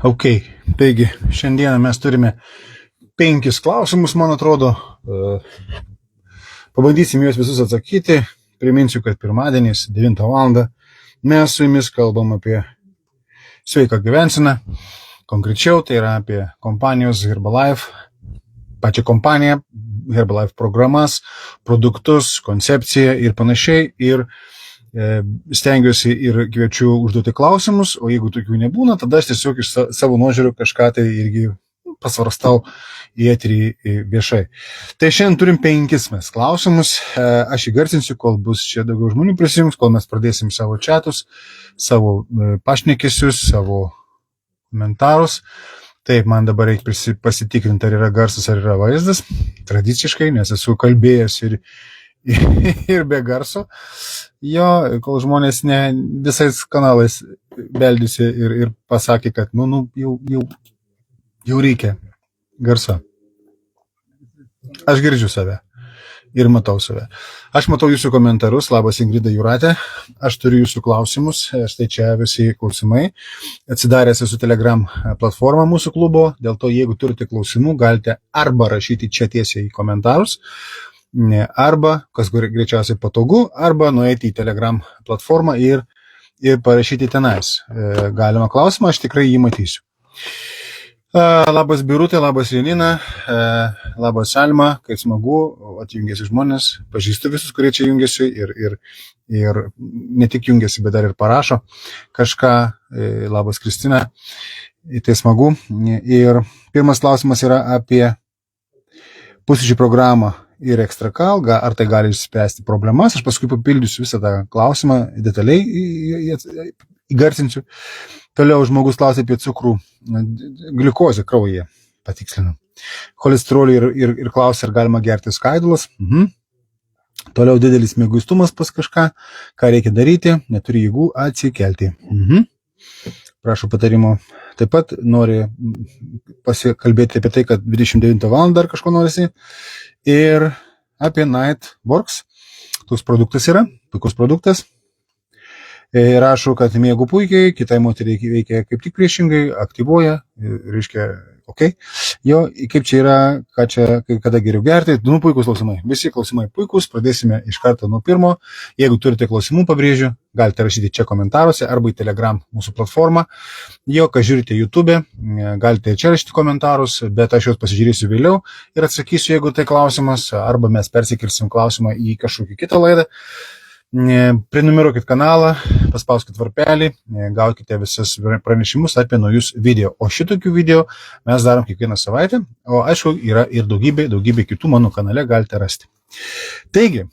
Ok, taigi šiandieną mes turime 5 klausimus, man atrodo. Pabandysim juos visus atsakyti. Priminsiu, kad pirmadieniais 9 val. Mes su jumis kalbam apie sveiką gyvenseną. Konkrečiau tai yra apie kompanijos Herbalife, pačią kompaniją, Herbalife programas, produktus, koncepciją ir panašiai. Ir stengiuosi ir kviečiu užduoti klausimus, o jeigu tokių nebūna, tada aš tiesiog iš savo nuožiūrių kažką tai irgi pasvarstau į eterį viešai. Tai šiandien turim 5 mes klausimus. Aš įgarsinsiu, kol bus čia daugiau žmonių prisijungs, kol mes pradėsim savo chatus, savo pašnekesius, savo komentarus. Taip, man dabar reikia pasitikrinti, ar yra garsas, ar yra vaizdas. Tradiciškai, nes esu kalbėjęs ir be garso. Jo, kol žmonės ne visais kanalais beldėsi ir pasakė, kad jau reikia garso. Aš girdžiu save ir matau save. Aš matau jūsų komentarus. Labas, Ingrida Jūratė. Aš turiu jūsų klausimus. Štai čia visi klausimai. Atsidaręs esu Telegram platformą mūsų klubo. Dėl to, jeigu turite klausimų, galite arba rašyti čia tiesiai į komentarus, arba, kas greičiausiai patogu, arba nueiti į Telegram platformą ir parašyti tenais. Galima klausimą, aš tikrai jį matysiu. Labas Birutė, labas Janina, labas Alma, kaip smagu, atjungėsi žmonės, pažįstu visus, kurie čia jungiasi ir ne tik jungiasi, bet dar ir parašo kažką. Labas Kristina, tai smagu. Ir pirmas klausimas yra apie pusryčių programą ir ekstrakal, ar tai gali išspręsti problemas. Aš paskui papildysiu visą tą klausimą detaliai, įgarsinsiu. Toliau žmogus klausia apie cukrų, gliukozę kraujyje, patikslinu. Cholesterolį ir klausia, ar galima gerti skaidulas. Toliau didelis mieguistumas pas kažką, ką reikia daryti, neturi jėgų atsikelti. Prašau patarimo. Taip pat nori pasikalbėti apie tai, kad 29 val. Dar kažko norisi. Ir apie Nightworks. Toks produktas yra, puikus produktas. Rašau, kad miegu puikiai, kitai moteriai veikia kaip tik priešingai, aktyvuoja, reiškia, ok. Jo, kaip čia yra, kada geriau gerti, puikus klausimai. Visi klausimai puikus, pradėsime iš karto nuo pirmo. Jeigu turite klausimų, pabrėžiu, galite rašyti čia komentaruose arba į Telegram mūsų platformą. Jo, kai žiūrite YouTube, galite čia rašyti komentarus, bet aš juos pasižiūrėsiu vėliau ir atsakysiu, jeigu tai klausimas, arba mes persikirsim klausimą į kažkokį kitą laidą. Prenumeruokit kanalą, paspauskit varpelį, gaukite visus pranešimus apie naujus video. O šitokių video mes darom kiekvieną savaitę, o aišku, yra ir daugybė kitų mano kanale galite rasti. Taigi,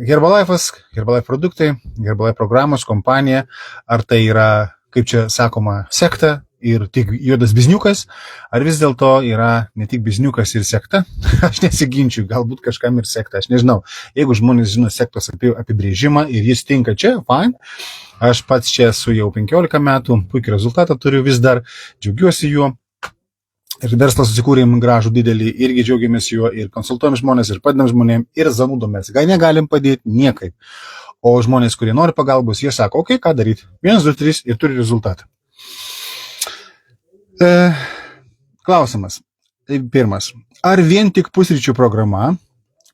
Herbalife produktai, Herbalife programos, kompanija, ar tai yra, kaip čia sakoma, sekta ir tik juodas bizniukas, ar vis dėlto yra ne tik bizniukas ir sekta? Aš nesiginčiu, galbūt kažkam ir sekta, aš nežinau. Jeigu žmonės žino sektos apibrėžimą ir jis tinka čia, fine. Aš pats čia esu jau 15 metų, puikį rezultatą turiu vis dar, džiaugiuosi juo. Ir verslą susikūrėm gražų didelį, irgi džiaugiamės juo, ir konsultuojam žmonės, ir padedam žmonėm, ir zanūdomės. Gal negalim padėti niekaip. O žmonės, kurie nori pagalbos, jie sako, ok, ką daryti? 1, 2, 3 ir turi rezultatą. Klausimas. Pirmas. Ar vien tik pusryčių programa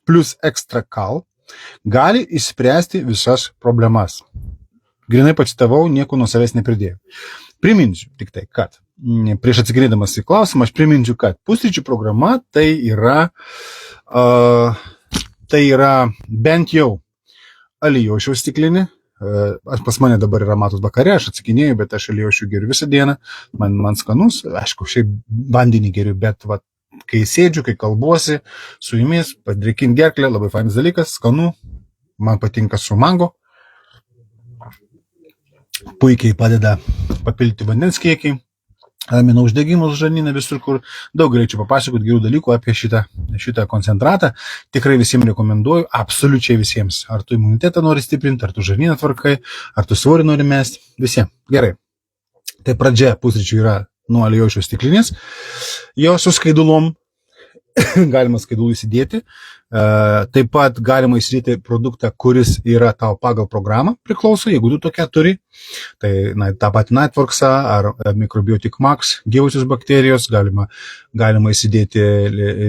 plus ekstrakal gali išspręsti visas problemas? Grinai pacitavau, nieko nuo savęs nepridėjau. Priminsiu tik tai, kad prieš atsakinėdamas į klausimą, aš priminsiu, kad pusryčių programa tai yra bent jau alijošiaus stiklinė. Pas mane dabar yra matos vakare, aš atsakinėju, bet aš alijošių geriu visą dieną. Man skanus, aišku, šiaip vandenį geriu, bet kai sėdžiu, kai kalbuosi su jumis, padrėkint gerklę, labai fainas dalykas, skanu, man patinka su mango. Puikiai padeda papilti vandens kiekį, ramina uždegimus žarnyną visur, kur daug galėčiau papasakoti gerų dalykų apie šitą koncentratą. Tikrai visiems rekomenduoju, absoliučiai visiems. Ar tu imunitetą nori stiprinti, ar tu žarnyną tvarkai, ar tu svorį nori mesti, visiems. Gerai. Tai pradžia pusryčių yra nuo alijošiaus stiklinės, jo su skaidulom galima skaidulų įsidėti. Taip pat galima įsidėti produktą, kuris yra tau pagal programą priklauso, jeigu tu tokia turi. Tai tą patį Nightworksą ar Microbiotic Max, gyvusios bakterijos, galima įsidėti,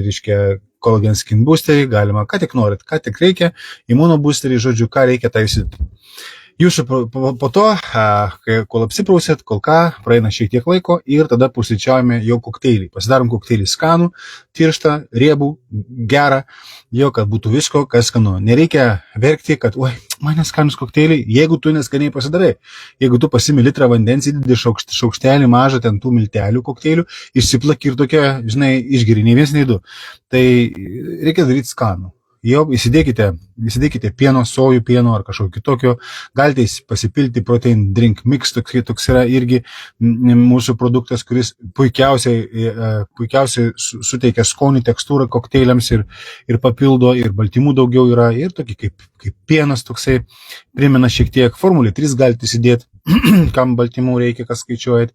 reiškia, Collagen Skin Boosterį, galima, ką tik norit, ką tik reikia, Immuno Boosterį, žodžiu, ką reikia, tai įsidėti. Jūsų po to, kol apsiprausėt, kol ką, praeina šiek tiek laiko ir tada pusryčiaujame jau kokteilį. Pasidarom kokteilį skanų, tirštą, riebų, gerą, jo, kad būtų visko, kas skanu. Nereikia verkti, kad, oi, man neskanus kokteiliai, jeigu tu neskaniai pasidarai. Jeigu tu pasimi litrą vandens, įdedi šaukštelį mažą ten tų miltelių kokteilių, išsiplaki ir tokia, žinai, išgeri, nei vienas, nei du. Tai reikia daryti skanų. Jau įsidėkite pieno, sojų pieno ar kažkokio kitokio, galite pasipilti protein drink mix, toks yra irgi mūsų produktas, kuris puikiausiai suteikia skonį, tekstūrą kokteiliams ir papildo, ir baltymų daugiau yra, ir tokį kaip pienas toksai primena šiek tiek. Formulė 3 galite įsidėti, kam baltymų reikia, kas skaičiuojat.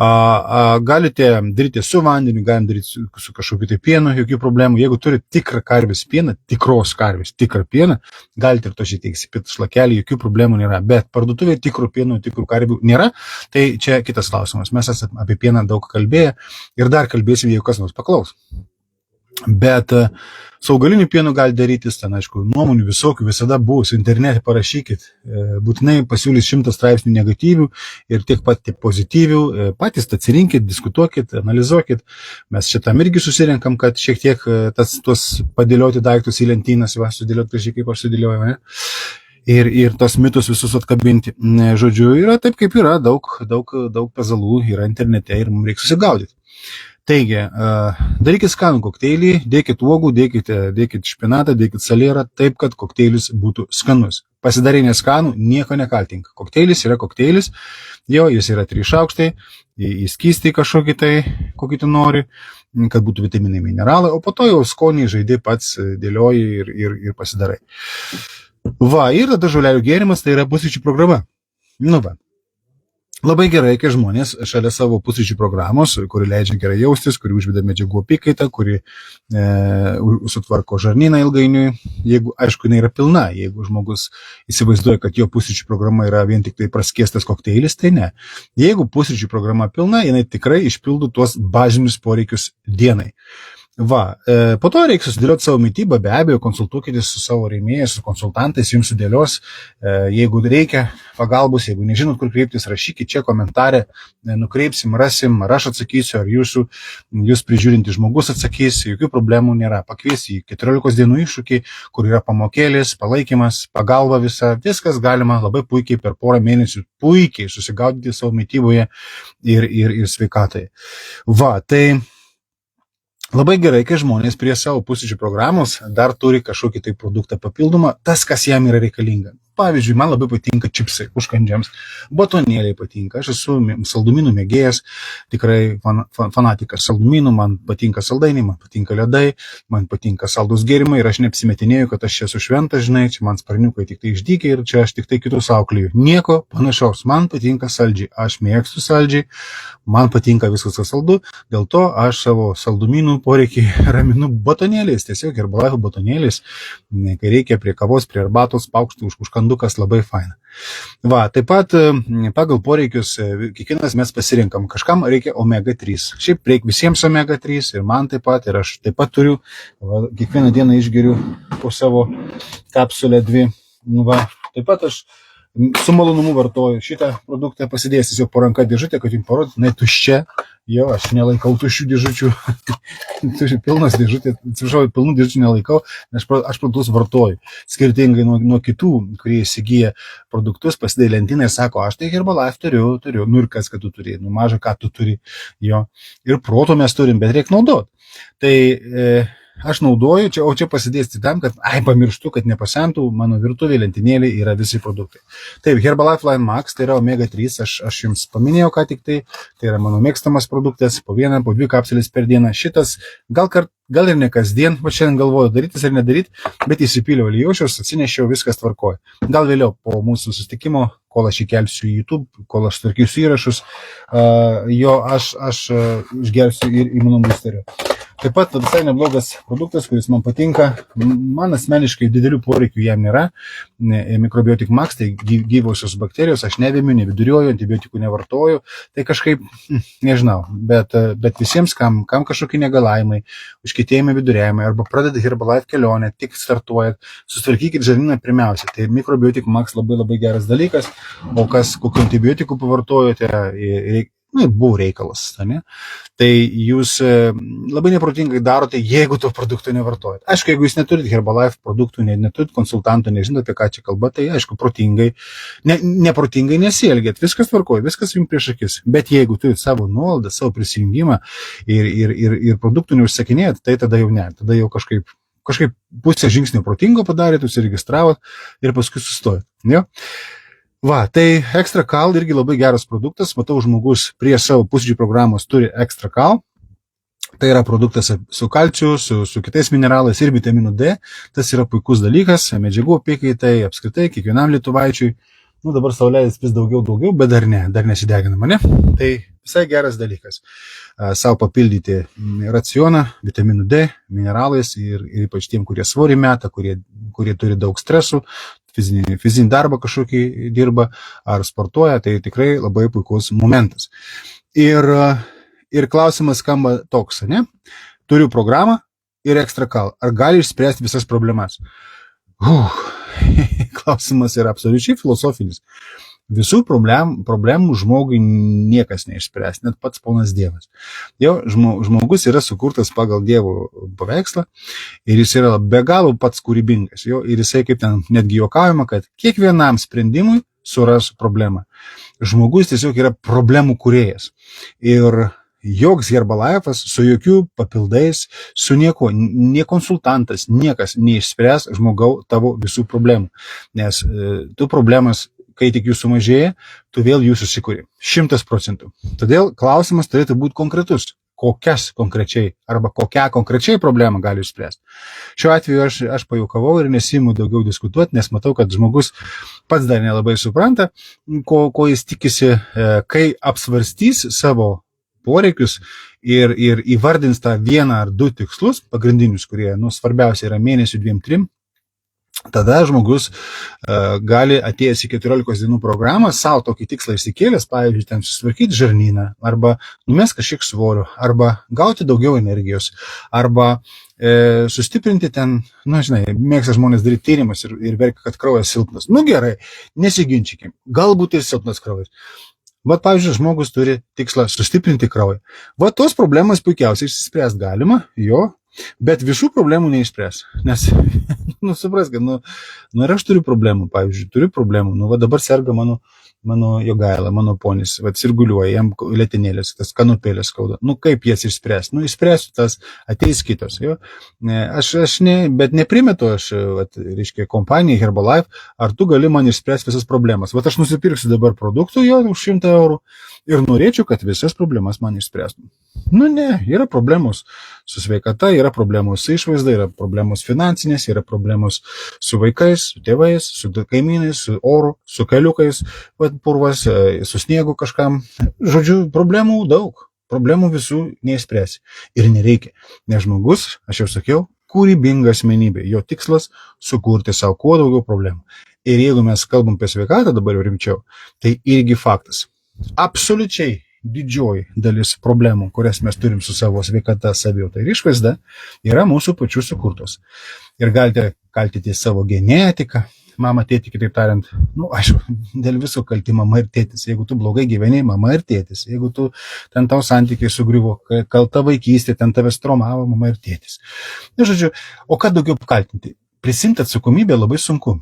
Galite daryti su vandeniu, galim daryti su kažkokiu tai pienu, jokių problemų. Jeigu turite tikrą karvės pieną, tikros karvės, tikrą pieną, galite ir to šiek tiek įsipilti šlakelį, jokių problemų nėra. Bet parduotuvėje tikrų pienų, tikrų karvių nėra, tai čia kitas klausimas. Mes esame apie pieną daug kalbėję ir dar kalbėsim, jeigu kas nors paklaus. Bet su augaliniu pienu gali darytis, ten aišku, nuomonių visokių visada bus, internete parašykit, būtinai pasiūlys 100 straipsnių negatyvių ir tiek pat pozityvių, patys atsirinkit, diskutuokit, analizuokit, mes šitam irgi susirenkam, kad šiek tiek tuos padėlioti daiktus į lentynas, sudėlioti kažkiek kaip aš sudėlioju, ne? Ir tos mitus visus atkabinti. Žodžiu, yra taip kaip yra, daug pezalų yra internete ir mums reikia susigaudyti. Taigi, darykit skanų kokteilį, dėkit uogų, dėkit špinatą, dėkit salierą, taip, kad kokteilis būtų skanus. Pasidarai neskanų, nieko nekaltink. Kokteilis yra kokteilis, jo, jis yra 3 šaukštai, įskysti kažkokį tai, kokį tu nori, kad būtų vitaminai, mineralai, o po to jau skonį žaidži pats, dėlioji ir pasidarai. Va, ir tada žolelių gėrimas, tai yra pusryčių programa. Nu va. Labai gerai, kai žmonės šalia savo pusryčių programos, kuri leidžia gerai jaustis, kuri užveda medžiagų apykaitą, kuri sutvarko žarnyną ilgainiui, jeigu, aišku, jinai yra pilna, jeigu žmogus įsivaizduoja, kad jo pusryčių programa yra vien tik tai praskiestas kokteilis, tai ne. Jeigu pusryčių programa pilna, jinai tikrai išpildo tuos bazinius poreikius dienai. Va, po to reikia susidėlioti savo mitybą, be abejo, konsultuokitės su savo rėmėjais, su konsultantais, jums sudėlios, jeigu reikia pagalbos, jeigu nežinot, kur kreiptis, rašykit čia komentarę, nukreipsim, rasim, ar aš atsakysiu, ar jūs prižiūrinti žmogus atsakys, jokių problemų nėra. Pakviesi į 14 dienų iššūkį, kur yra pamokėlis, palaikymas, pagalba visa, viskas galima labai puikiai per porą mėnesių puikiai susigaudyti savo mityboje ir sveikatai. Va, tai labai gerai, kai žmonės prie savo pusryčių programos dar turi kažkokį tai produktą papildomą, tas, kas jam yra reikalinga. Pavyzdžiui, man labai patinka čipsai užkandžiams, batonėliai patinka, aš esu saldumynų mėgėjas, tikrai fanatikas saldumynų, man patinka saldainiai, man patinka ledai, man patinka saldus gėrimai ir aš neapsimetinėjau, kad aš čia esu šventas, žinai, čia man sparniukai tik tai išdykia ir čia aš tik tai kitus auklėju. Nieko panašaus, man patinka saldžiai, aš mėgstu saldžiai, man patinka viskas saldu, dėl to aš savo saldumynų poreikį raminu batonėliais, tiesiog Herbalife batonėliais, kai reikia prie kavos, prie arbatos, paukštų užkandukas, labai faina. Va, taip pat pagal poreikius kiekvienas mes pasirinkam, kažkam reikia omega 3. Šiaip reikia visiems omega 3 ir man taip pat, ir aš taip pat turiu, va, kiekvieną dieną išgeriu po savo kapsulę 2. Nu, va, taip pat aš su malonumu vartoju šitą produktą, pasidėjęs tiesiog po ranką dėžutę, kad jums parodyti, jinai tuščia, jo, aš nelaikau tuščių dėžučių, pilnas dėžutė, atsiprašau, pilnų dėžučių nelaikau, nes aš produktus vartoju, skirtingai nuo kitų, kurie įsigyja produktus, pasidėjo lentyną ir sako, aš tai Herbalife turiu, nu ir kas, kad tu turi, nu maža, ką tu turi, jo, ir proto mes turim, bet reikia naudoti. Tai aš naudoju, o čia pasidėsti tam, kad pamirštu, kad nepasentų, mano virtuvė lentynėlė yra visi produktai. Taip, Herbalife Line Max, tai yra omega 3, aš jums paminėjau ką tik tai yra mano mėgstamas produktas, po 1, po 2 kapsulės per dieną. Šitas gal ir ne kasdien, va šiandien galvoju darytis ar nedaryti, bet įsipyliau aliejaušius, atsinešiau, viskas tvarkoja. Gal vėliau po mūsų susitikimo, kol aš įkelsiu į YouTube, kol aš tvarkysiu įrašus, jo aš išgersiu ir Immuno Boosterio. Taip pat visai neblogas produktas, kuris man patinka. Man asmeniškai didelių poreikių jam nėra. Microbiotic Max, tai gyvosios bakterijos, aš nevėmiu, neviduriuoju, antibiotikų nevartoju. Tai kažkaip, nežinau, bet visiems, kam kažkokie negalavimai, užkietėjimai viduriavimai, arba pradeda Herbalife kelionę, tik startuojat, susitvarkykit žarnyną pirmiausia. Tai Microbiotic Max labai geras dalykas, o kokių antibiotikų pavartojote, buvo reikalas, ne? Tai jūs labai neprotingai darote, jeigu to produkto nevartojate. Aišku, jeigu jūs neturite Herbalife produktų, neturite konsultantų, nežinote, apie ką čia kalba, tai aišku, neprotingai nesielgėt, viskas tvarkoja, viskas jums prieš akis. Bet jeigu turite savo nuolaidą, savo prisijungimą ir produktų neužsakinėjat, tai tada jau ne, tada jau kažkaip pusę žingsnio protingo padarėt, užsiregistravot ir paskui sustojot. Jo? Va, tai Extra Cal irgi labai geras produktas. Matau, žmogus prie savo pusryčių programos turi Extra Cal. Tai yra produktas su kalciu, su kitais mineralais ir vitaminu D. Tas yra puikus dalykas, medžiagų apykaitai, apskritai, kiekvienam lietuvaičiui. Dabar saulės vis daugiau, bet dar nesideginama, ne? Tai visai geras dalykas. Sau papildyti racioną, vitaminu D, mineralais ir ypač tiem, kurie svorį meta, kurie turi daug stresų, fizinį darbą kažkokį dirba ar sportuoja, tai tikrai labai puikus momentas. Ir klausimas skamba toks, ne? Turiu programą ir Extra Cal. Ar gali išspręsti visas problemas? Klausimas yra absoliučiai filosofinis. Visų problemų žmogui niekas neišspręs, net pats ponas Dievas. Jo, žmogus yra sukurtas pagal Dievo paveikslą ir jis yra be galo pats kūrybingas. Jo, ir jisai kaip ten netgi juokaujama, kad kiekvienam sprendimui suras problemą. Žmogus tiesiog yra problemų kūrėjas. Ir joks Herbalife'as su jokių papildais, su nieko, nie konsultantas, niekas neišspręs tavo visų problemų. Nes tu problemas, kai tik jų sumažėja, tu vėl jų susikuri. 100%. Todėl klausimas turėtų būti konkretus. Kokias konkrečiai arba kokią konkrečiai problemą gali išspręsti. Šiuo atveju aš pajuokavau ir nesiimu daugiau diskutuoti, nes matau, kad žmogus pats dar nelabai supranta, ko jis tikisi, kai apsvarstys savo poreikius ir įvardins tą vieną ar du tikslus pagrindinius, kurie svarbiausia yra mėnesių 2-3. Tada žmogus gali atėjęs į 14 dienų programą savo tokį tikslą išsikėlęs, pavyzdžiui, ten susitvarkyti žarnyną, arba numest kažkiek svorio, arba gauti daugiau energijos, arba sustiprinti ten, mėgsta žmonės daryti tyrimus ir verkia, kad kraujas silpnas. Gerai, nesiginčykim, galbūt ir silpnas kraujas. Bet, pavyzdžiui, žmogus turi tikslą sustiprinti kraują. Va, tos problemas puikiausiai išsispręs galima, bet visų problemų neišspręs. Nes, supras, kad, ir aš turiu problemų, pavyzdžiui, va dabar serga mano Jogaila, mano ponis, va, sirguliuoja, jam lėtinėlės, tas kanopėlės skauda. Kaip jas išspręs? Išspręsiu tas, ateis kitos, jo. Bet neprimetu aš, reiškia, kompanijai Herbalife, ar tu gali man išspręsti visas problemas. Va, aš nusipirksiu dabar produktų už 100 eurų ir norėčiau, kad visas problemas man išspręstų. Ne, yra problemos su sveikata, yra problemos su išvaizda, yra problemos finansinės, yra problemos su vaikais, su tėvais, su kaimynais, su oru, su keliukais, purvas, su sniegu kažkam. Žodžiu, problemų daug, problemų visų neišspręsi. Ir nereikia, nes žmogus, aš jau sakiau, kūrybinga asmenybė, jo tikslas sukurti savo kuo daugiau problemų. Ir jeigu mes kalbam apie sveikatą dabar jau rimčiau, tai irgi faktas. Absoliučiai didžioji dalis problemų, kurias mes turim su savo sveikata, savijauta ir išvaizda, yra mūsų pačių sukurtos. Ir galite kaltyti savo genetiką, mama, tėtį, kitaip tariant, aišku, dėl viso kalti mama ir tėtis. Jeigu tu blogai gyveni, mama ir tėtis. Jeigu tu ten tau santykiai sugriuvo, kalta vaikystė, ten tavęs traumavo, mama ir tėtis. Žodžiu, o ką daugiau kaltinti? Prisimti atsakomybę labai sunku.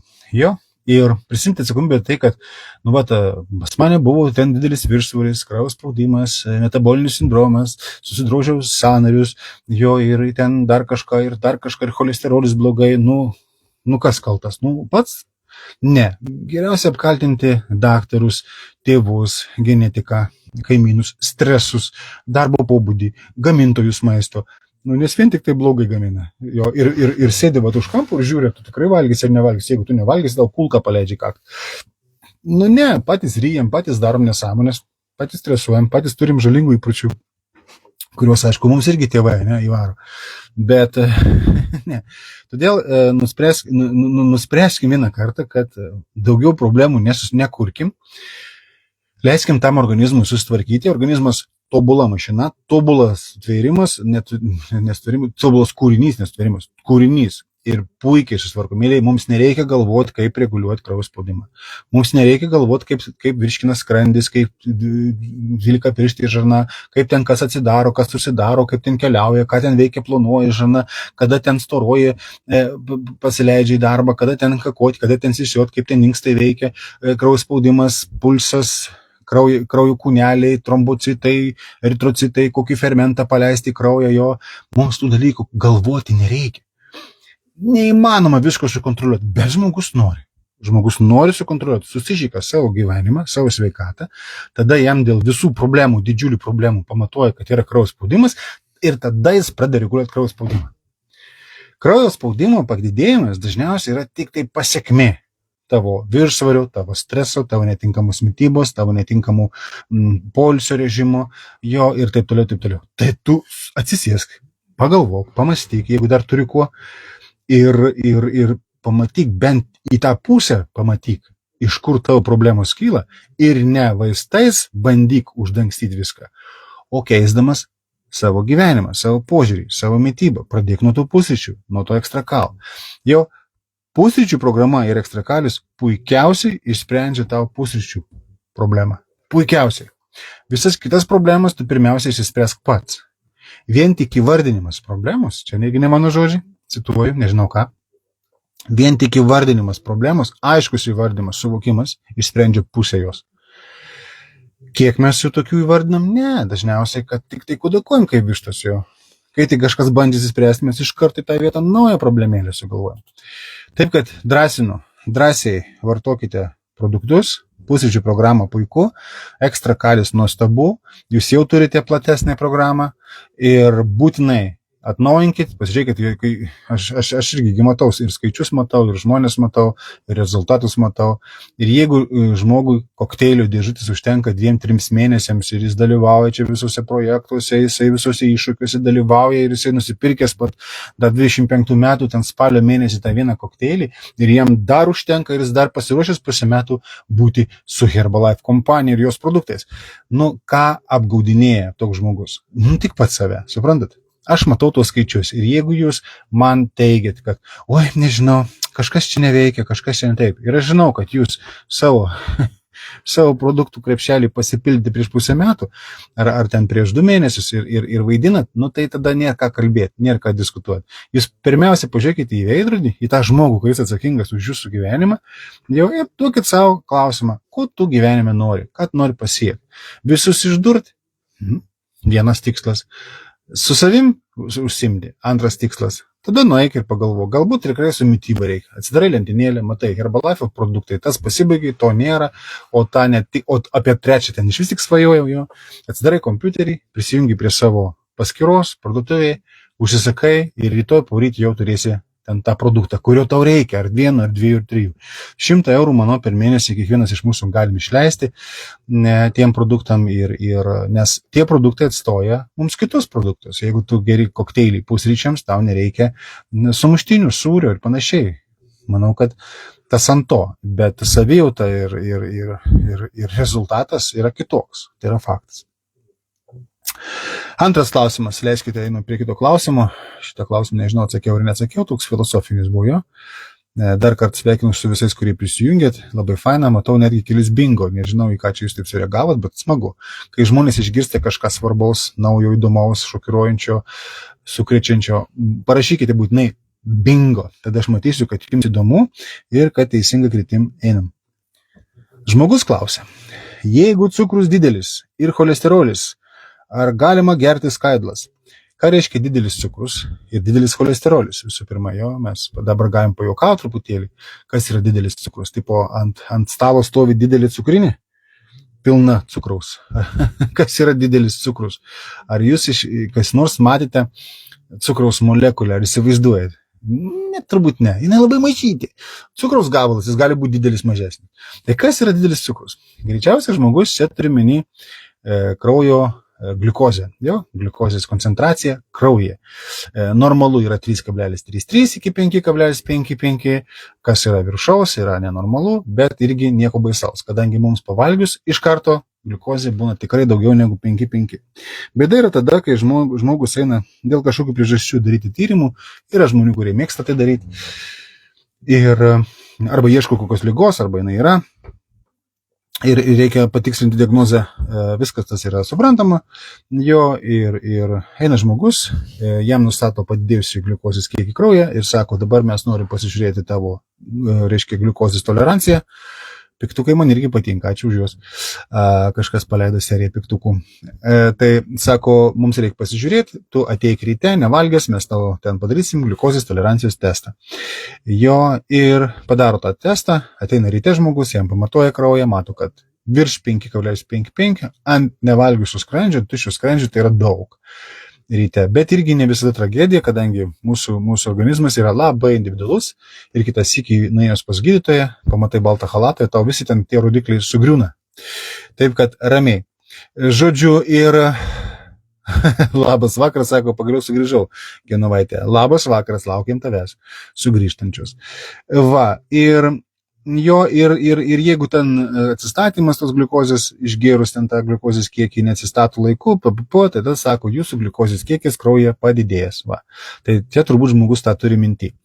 Ir prisimti atsakomybę tai, kad, pas mane buvo ten didelis viršsvoris, kraujo spaudimas, metabolinis sindromas, susidrožiau sąnarius, ir ten dar kažką, ir cholesterolis blogai, kas kaltas? Pats? Ne. Geriausia apkaltinti daktarus, tėvus, genetiką, kaimynus, stresus, darbo pobūdį, gamintojus maisto. Nes vien tik tai blogai gamina. Ir sėdi už kampų ir žiūri, tu tikrai valgys ar nevalgys. Jeigu tu nevalgys, tau kulką paleidžia kaktą. Ne, patys ryjam, patys darom nesąmonės, patys stresuojam, patys turim žalingų įpročių, kuriuos, aišku, mums irgi tėvai, ne, įvaro. Bet, ne. Todėl nuspręskim vieną kartą, kad daugiau problemų nekurkim, leiskim tam organizmui susitvarkyti. Organizmas tobula mašina, tobulas tvėrimas, tobulas kūrinys, nestvėrimas, kūrinys. Ir puikiai susitvarko. Mėlyje, mums nereikia galvoti, kaip reguliuoti kraujo spaudimą. Mums nereikia galvoti, kaip virškina skrandis, kaip 12 pirštį žarna, kaip ten kas atsidaro, kas susidaro, kaip ten keliauja, ką ten veikia plonoji žarna, kada ten storoji pasileidžia į darbą, kada ten kakoti, kada ten sisiot, kaip ten inkstai veikia, kraujo spaudimas, pulsas, kraujo kūneliai, trombocitai, eritrocitai, kokį fermentą paleisti į kraują jo. Mums tų dalykų galvoti nereikia. Neįmanoma visko sukontroliuoti, bet žmogus nori. Žmogus nori sukontroliuoti, susižyka savo gyvenimą, savo sveikatą, tada jam dėl visų problemų, didžiulių problemų pamatuoja, kad yra kraujo spaudimas ir tada jis pradeda reguliuoti kraujo spaudimą. Kraujo spaudimo padidėjimas dažniausiai yra tik tai pasekmė tavo viršsvario, tavo streso, tavo netinkamos mitybos, tavo netinkamų poilsio režimo, jo ir taip toliau, taip toliau. Tai tu atsisėsk, pagalvok, pamąstyk, jeigu dar turi kuo, ir pamatyk bent į tą pusę, pamatyk, iš kur tavo problemos kyla ir ne vaistais bandyk uždangstyti viską, o keisdamas savo gyvenimą, savo požiūrį, savo mitybą. Pradėk nuo tų pusryčių, nuo to ekstrakalo. Jo pusryčių programa ir ekstrakalis puikiausiai išsprendžia tavo pusryčių problemą. Puikiausiai. Visas kitas problemas tu pirmiausiai išspręsk pats. Vien tik įvardinimas problemos, čia negi ne mano žodžiai, cituoju, nežinau ką, vien tik įvardinimas problemos, aiškus įvardimas, suvokimas, išsprendžia pusę jos. Kiek mes jų tokių įvardinam? Ne, dažniausiai, kad tik tai kudakuojam kaip vištas jo. Kai tik kažkas bandys įspręsti, mes iš karto į tą vietą naują problemėlę sugalvojam. Taip kad drąsiai vartokite produktus, pusryčių programą puiku, ekstrakalis nuostabu, jūs jau turite platesnę programą ir būtinai atnaujinkit, pasižiūrėkit, aš irgi matau ir skaičius matau, ir žmonės matau, ir rezultatus matau. Ir jeigu žmogui kokteilio dėžutės užtenka 2-3 mėnesiams ir jis dalyvauja čia visuose projektuose, jisai visuose iššūkiuose dalyvauja ir jisai nusipirkęs pat dar 25 metų ten spalio mėnesį tą vieną kokteilį ir jam dar užtenka ir jis dar pasiruošęs pusę metų būti su Herbalife kompanija ir jos produktais. Nu, ką apgaudinėja toks žmogus? Nu, tik pats save, suprantat? Aš matau tuos skaičius ir jeigu jūs man teigiat, kad, oi, nežinau, kažkas čia neveikia, kažkas čia ne taip. Ir aš žinau, kad jūs savo produktų krepšelį pasipildyti prieš pusę metų, ar ten prieš 2 mėnesius ir vaidinat, nu tai tada nėra ką kalbėti, nėra ką diskutuoti. Jūs pirmiausia pažiūrėkite į veidrodį, į tą žmogų, kuris atsakingas už jūsų gyvenimą, jau ir duokit savo klausimą, ko tu gyvenime nori, ką tu nori pasiekti. Visus išdurti? Vienas tikslas. Su savim užsimti, antras tikslas. Tada nueik ir pagalvok, galbūt tikrai su mityba reikia. Atsidarai lentynėlę, matai, Herbalife produktai, tas pasibaigia, to nėra, o apie trečią ten iš vis tik svajojau jo. Atsidarai kompiuterį, prisijungi prie savo paskyros, parduotuvėje, užsisakai ir rytoj poryt jau turėsi ten tą produktą, kurio tau reikia, ar 1, ar 2, ar 3. 100 eurų, manau, per mėnesį kiekvienas iš mūsų galim išleisti tiem produktam, nes tie produktai atstoja mums kitus produktus. Jeigu tu geri kokteilį pusryčiams, tau nereikia sumuštinių, sūrio ir panašiai. Manau, kad tas ant to, bet savijauta ir rezultatas yra kitoks. Tai yra faktas. Antras klausimas, leiskite, einu prie kito klausimo. Šitą klausimą nežinau, atsakiau ar neatsakiau, toks filosofinis buvo jo. Dar kartą sveikinu su visais, kurie prisijungėt. Labai faina, matau netgi kelis bingo. Nežinau, į ką čia jūs taip sureagavot, bet smagu. Kai žmonės išgirsta kažką svarbaus, naujo, įdomaus, šokiruojančio, sukrečiančio, parašykite būtinai bingo. Tada aš matysiu, kad jums įdomu ir kad teisinga kryptim einam. Žmogus klausia, jeigu cukrus didelis ir cholesterolis, ar galima gerti skaidlas? Ką reiškia didelis cukrus ir didelis cholesterolis? Visų pirma, jo, mes dabar galim pajuokauti truputėlį, kas yra didelis cukrus. Tipo, ant stalo stovi didelė cukrinė, pilna cukraus. Kas yra didelis cukrus? Ar jūs kas nors matėte cukraus molekulę, ar įsivaizduojate? Ne, turbūt ne. Jis labai mažytė. Cukraus gabalas, jis gali būti didelis, mažesnis. Tai kas yra didelis cukrus? Greičiausiai žmogus čia turi meni kraujo gliukozę, jo, gliukozės koncentracija kraujyje. Normalu yra 3,33 iki 5,55, kas yra viršaus, yra nenormalu, bet irgi nieko baisaus, kadangi mums pavalgius iš karto gliukozė būna tikrai daugiau negu 5,5. Bėda yra tada, kai žmogus eina dėl kažkokių priežasčių daryti tyrimų, yra žmonių, kurie mėgsta tai daryti, ir arba ieško kokios ligos, arba jinai yra. Ir reikia patikslinti diagnozę, viskas tas yra suprantama, jo ir eina žmogus, jam nustato padidėjusi gliukozės kiekį kraujyje ir sako, dabar mes norim pasižiūrėti tavo, reiškia, gliukozės toleranciją. Piktukai man irgi patinka, ačiū už juos. Kažkas paleido seriją piktukų. Tai sako, mums reikia pasižiūrėti, tu ateik ryte, nevalgęs, mes tavo ten padarysim gliukozės tolerancijos testą. Jo ir padaro tą testą, ateina ryte žmogus, jam pamatuoja kraują, mato, kad virš 5,55 ant nevalgiusių skrandžio, tuščių skrandžių tai yra daug ryte. Bet irgi ne visada tragedija, kadangi mūsų organizmas yra labai individualus ir kitas sykį nuėjus pas gydytoją, pamatai baltą chalatą ir tau visi ten tie rodikliai sugriūna. Taip kad ramiai. Žodžiu, ir labas vakaras, sako, pagaliau sugrįžau. Genovaitė, labas vakaras, laukiam tavęs sugrįžtančius. Va, ir jeigu ten atsistatymas tos gliukozės išgėrus ten tą gliukozės kiekį neatsistato laiku, tada sako, jūsų gliukozės kiekis kraujyje padidėjęs. Va. Tai čia turbūt žmogus tą turi minty.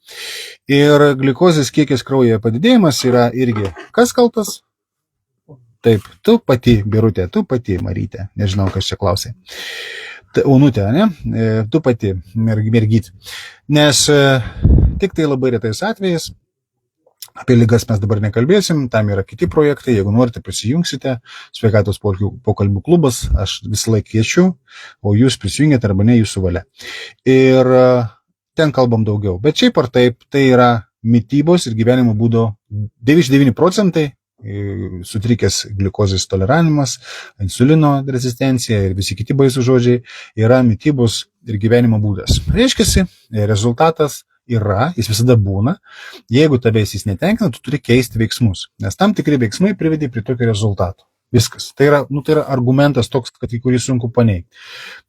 Ir gliukozės kiekis kraujyje padidėjimas yra irgi kas kaltas? Taip, tu pati, Birutė, tu pati, Marytė, nežinau, kas čia klausė. Onutė, ne? Tu pati, mergyt. Nes tik tai labai retais atvejais, apie ligas mes dabar nekalbėsim, tam yra kiti projektai, jeigu norite prisijungsite, sveikatos pokalbių klubas, aš visą laiką kviečiu, o jūs prisijungėte arba ne, jūsų valia. Ir ten kalbam daugiau, bet šiaip ar taip, tai yra mitybos ir gyvenimo būdo 99% sutrikęs gliukozės toleranimas, insulino rezistencija ir visi kiti baisų žodžiai yra mitybos ir gyvenimo būdas. Reiškiasi, rezultatas yra, jis visada būna, jeigu tavęs jis netenkina, tu turi keisti veiksmus, nes tam tikri veiksmai privedė prie tokio rezultato. Viskas. Tai yra argumentas toks, kad į kurį sunku paneigti.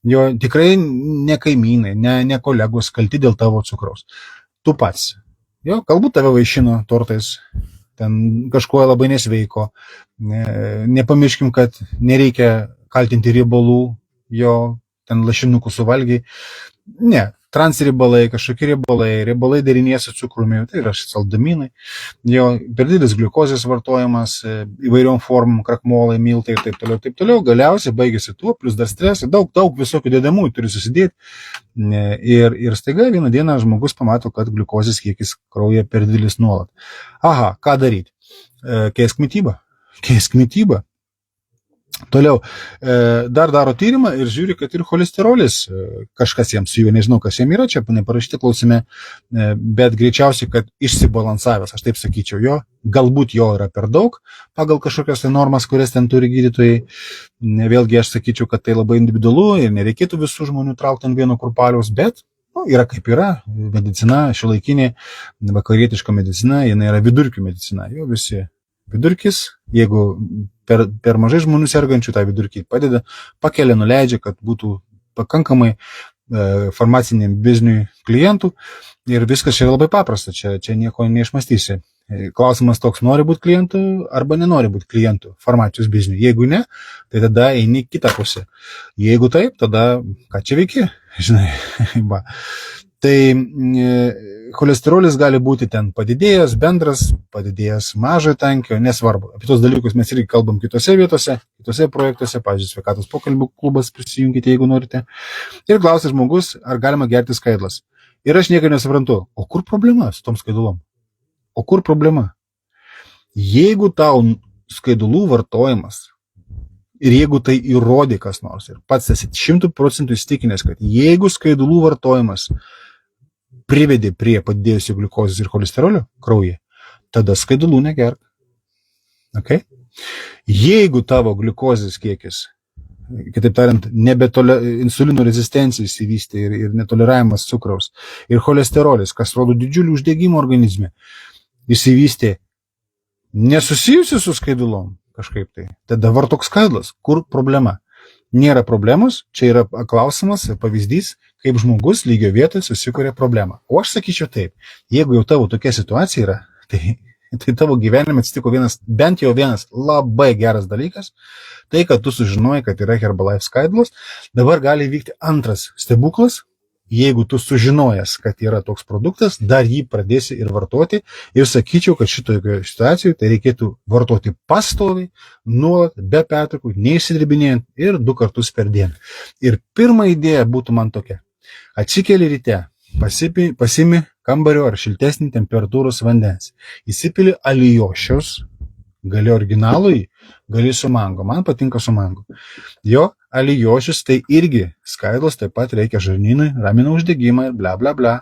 Jo tikrai ne kaimynai, ne kolegos kalti dėl tavo cukraus. Tu pats. Jo, galbūt tave vaišino tortais, ten kažkuo labai nesveiko. Nepamirškim, kad nereikia kaltinti riebalų, jo ten lašinukų suvalgiai. Ne. Transriebalai, kažkokie riebalai derinėje su cukrumi, tai yra saldaminai, jo per didelis gliukozės vartojimas, įvairiom formom, krakmolai, miltai ir taip toliau, galiausiai baigėsi tuo, plus dar stresai, daug visokių dedamųjų turi susidėti ir staiga vieną dieną žmogus pamato, kad gliukozės kiekis kraujyje per didelis nuolat. Aha, ką daryti? Keisk mitybą. Toliau, dar daro tyrimą ir žiūri, kad ir cholesterolis, kažkas jam su juo, nežinau, kas jam yra, čia neparašyti klausime, bet greičiausiai, kad išsibalansavęs, aš taip sakyčiau, jo, galbūt jo yra per daug, pagal kažkokias normas, kurias ten turi gydytojai, vėlgi aš sakyčiau, kad tai labai individualu ir nereikėtų visų žmonių traukti ant vieno kurpaliaus, bet yra kaip yra, medicina, šiuolaikinė, vakarietiška medicina, jinai yra vidurkių medicina, jo visi. Vidurkis, jeigu per mažai žmonių sergančių tą vidurkį padeda, pakelia, nuleidžia, kad būtų pakankamai farmaciniam bizniui klientų ir viskas čia labai paprasta, čia nieko neišmastysi. Klausimas toks, nori būti klientų arba nenori būti klientų farmacijos bizniui. Jeigu ne, tai tada eini kitą pusę. Jeigu taip, tada ką čia veiki, žinai, ba. Tai cholesterolis gali būti ten padidėjęs, bendras, padidėjęs mažojo tankio, nesvarbu. Apie tos dalykus mes irgi kalbam kitose vietose, kitose projektuose, pavyzdžiui, sveikatos pokalbių klubas, prisijunkite, jeigu norite. Ir klausia žmogus, ar galima gerti skaidlas. Ir aš nieko nesuprantu, o kur problema su tom skaidulom? O kur problema? Jeigu tau skaidulų vartojimas ir jeigu tai įrodė kas nors ir pats esi 100% įstikinęs, kad jeigu skaidulų vartojimas privedė prie padidėjusio gliukozės ir cholesterolio kraujyje, tada skaidulų negerk. Okay? Jeigu tavo gliukozės kiekis, kitaip tariant, insulino rezistencija įsivystė ir netoleravimas cukraus ir cholesterolis, kas rodo didžiulį uždegimą organizme, įsivystė nesusijusi su skaidulom kažkaip tai, tada vartok skaidlas. Kur problema? nėra problemos, čia yra klausimas, pavyzdys, kaip žmogus lygio vietoje susikuria problemą. O aš sakyčiau taip, jeigu jau tavo tokia situacija yra, tai tavo gyvenime atsitiko bent jau vienas labai geras dalykas, tai, kad tu sužinojai, kad yra Herbalife skaidulos, dabar gali vykti antras stebuklas, jeigu tu sužinojęs, kad yra toks produktas, dar jį pradėsi ir vartoti, ir sakyčiau, kad šitoje situacijoje tai reikėtų vartoti pastoviai, nuolat, be pertraukų, neišsidirbinėjant ir 2 kartus per dieną. Ir pirma idėja būtų man tokia. Atsikeli ryte, pasimi kambario ar šiltesnį temperatūros vandens, įsipili alijošiaus, gali originalui, gali su mango, man patinka su mango. Jo alijošius tai irgi skaidulos, taip pat reikia žarnynui, ramina uždegimą ir bla bla bla.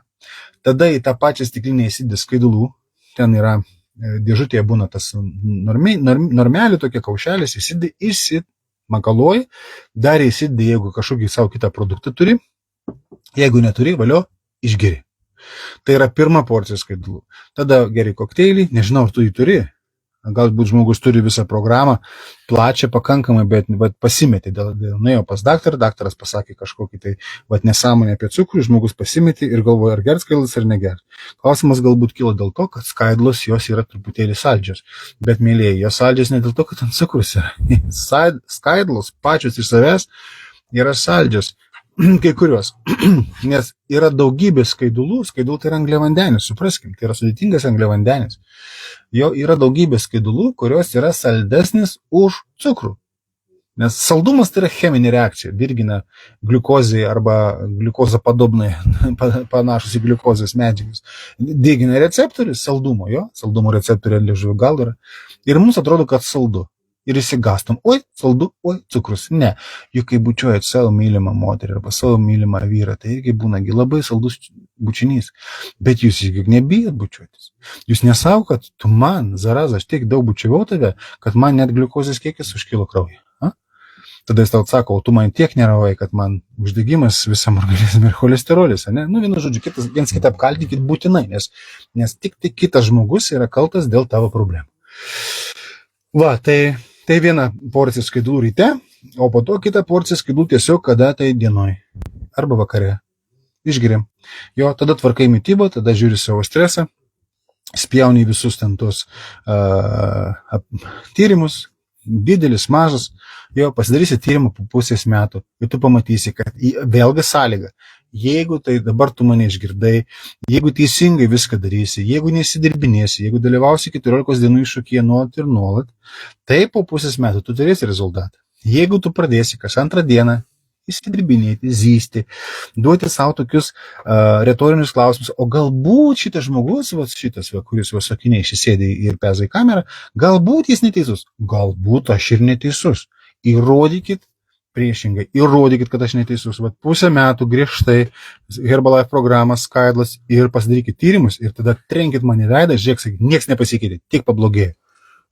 Tada į tą pačią stiklinę įsidė skaidulų, ten yra dėžutėje būna tas normalį tokie kaušelis, įsimakaluoji, dar įsidė, jeigu kažkokį savo kitą produktą turi, jeigu neturi, valio, išgeri. Tai yra pirma porcija skaidulų. Tada geri kokteilį, nežinau, ar tu jį turi, galbūt žmogus turi visą programą, plačią pakankamai, bet pasimetė, nuėjo pas daktarą, daktaras pasakė kažkokį tai nesąmonę apie cukrų, žmogus pasimetė ir galvoja, ar gert skaidulas ar negert. Klausimas galbūt kilo dėl to, kad skaidulos jos yra truputėlį saldžios, bet mėlyje, jos saldžios ne dėl to, kad ant cukrus yra. Skaidulos pačios iš savęs yra saldžios. Kai kurios, nes yra daugybė skaidulų tai yra angliavandenis, supraskim, tai yra sudėtingas angliavandenis. Jo yra daugybė skaidulų, kurios yra saldesnis už cukrų. Nes saldumas tai yra cheminė reakcija, dirgina gliukozai arba gliukozapodobnai, panašus į gliukozės medžiagas. Dirgina receptorius saldumo, saldumo receptoriai liežuvio gal yra. Ir mums atrodo, kad saldu. Ir įsigastam, oi, saldu, oi, cukrus. Ne, juk kai bučiuojat savo mylimą moterį arba savo mylimą vyrą, tai irgi būnagi labai saldus bučinys. Bet jūs juk nebijat bučiuotis. Jūs nesavo, kad tu man, zaraz, aš tiek daug bučiavau tave, kad man net gliukozės kiekis užkilo kraują. Tada jis tau sako, o tu man tiek neravai, kad man uždegimas visam organizme ir cholesterolis. Ne? Vienu žodžiu, viens kitą apkaltinkit būtinai, nes tik kitas žmogus yra kaltas dėl tavo problemų. Tai viena porcija skaidulų ryte, o po to kita porcija skaidulų tiesiog kada tai dienoj arba vakare. Išgeriam. Tada tvarkai mitybą, tada žiūri savo stresą, spjauni visus ten tos tyrimus, didelis, mažas, pasidarysi tyrimą po pusės metų ir tu pamatysi, kad vėlgi sąlyga. Jeigu tai dabar tu mane išgirdai, jeigu teisingai viską darysi, jeigu nesidirbinėsi, jeigu dalyvausi 14 dienų iššūkyje nuolat ir nuolat, tai po pusės metų tu turėsi rezultatą. Jeigu tu pradėsi kas antrą dieną įsidirbinėti, zysti, duoti savo tokius retorinius klausimus, o galbūt šitas žmogus, kuris sakiniai išsėdė ir peza į kamerą, galbūt jis neteisus, galbūt aš ir neteisus. Įrodykit priešingai, įrodykit, kad aš neteisus. Pusę metų griežtai Herbalife programą, skaidulas ir pasidarykit tyrimus ir tada trenkit man į veidą, žiūrėk, sakyk, nieks nepasikeitė, tik pablogėjo.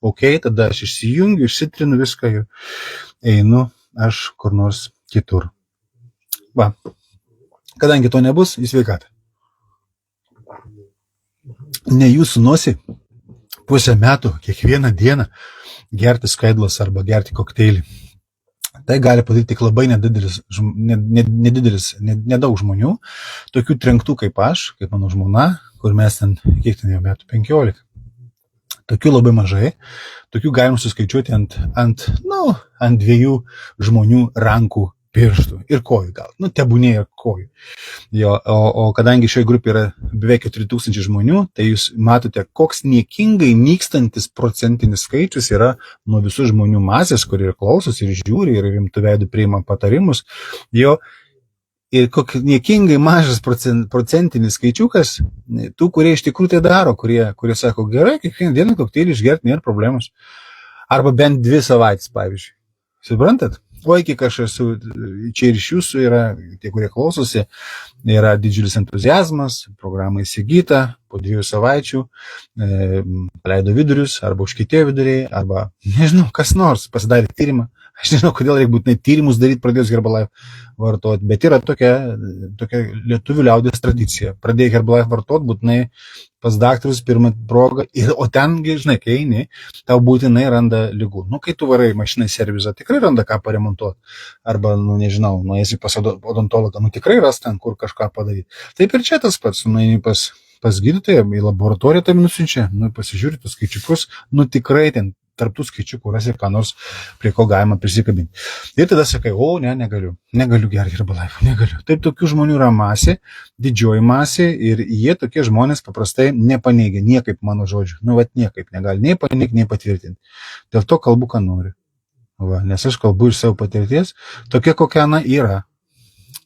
Ok, tada aš išsijungiu, išsitrinu viską ir einu aš kur nors kitur. Kadangi to nebus, į sveikatą. Ne jūsų nosi pusę metų, kiekvieną dieną gerti skaidulas arba gerti kokteilį. Tai gali padaryti tik labai nedaug žmonių, tokių trenktų kaip aš, kaip mano žmona, kur mes ten, kiek ten jau metų, 15. Tokių labai mažai, tokių galim suskaičiuoti ant 2 žmonių rankų pirštų ir kojų gal, tebūnė ir kojų. O kadangi šioje grupėje yra beveik 4000 žmonių, tai jūs matote, koks niekingai nykstantis procentinis skaičius yra nuo visų žmonių masės, kurie ir klausosi, ir žiūri, ir rimtų veidų priima patarimus. Ir koks niekingai mažas procentinis skaičiukas, tų, kurie iš tikrųjų tai daro, kurie sako, gerai, kiekvieną dieną kokteilį išgerti nėra problemos. Arba bent 2 savaitės, pavyzdžiui. Suprantat? O iki aš esu, čia ir iš jūsų yra, tie, kurie klausosi, yra didžiulis entuziazmas, programa įsigyta, po 2 savaičių paleido vidurius, arba užkietėjo viduriai, arba, nežinau, kas nors pasidarė tyrimą, Aš nežinau, kodėl reikia būtinai tyrimus daryti pradėjus Herbalife vartoti, bet yra tokia lietuvių liaudės tradicija. Pradėjai Herbalife vartoti, būtinai pas daktarus pirmą progą, o tengi, žinai, kai eini, tau būtinai randa lygų. Nu, kai tu varai mašiną į servizą, tikrai randa ką paremontuoti. Arba, nu, nežinau, nueisi pas odontologą, nu, tikrai ras ten, kur kažką padaryti. Taip ir čia tas pats, nueini pas gydytoją, į laboratoriją tai nusiunčia, nu, pasižiūri tus skaičiukus, nu, tikrai ten tarptų skaičiukų rasi ką nors, prie ko galima prisikabinti. Ir tada sakai, negaliu gerti Herbalife, negaliu. Taip tokių žmonių yra masė, didžioji masė ir jie tokie žmonės paprastai nepaneigia niekaip mano žodžių. Nu, vat niekaip negali nei paneigti, nei patvirtinti. Dėl to kalbu, ką noriu. Va, nes aš kalbu iš savo patirties, tokia kokia ana yra.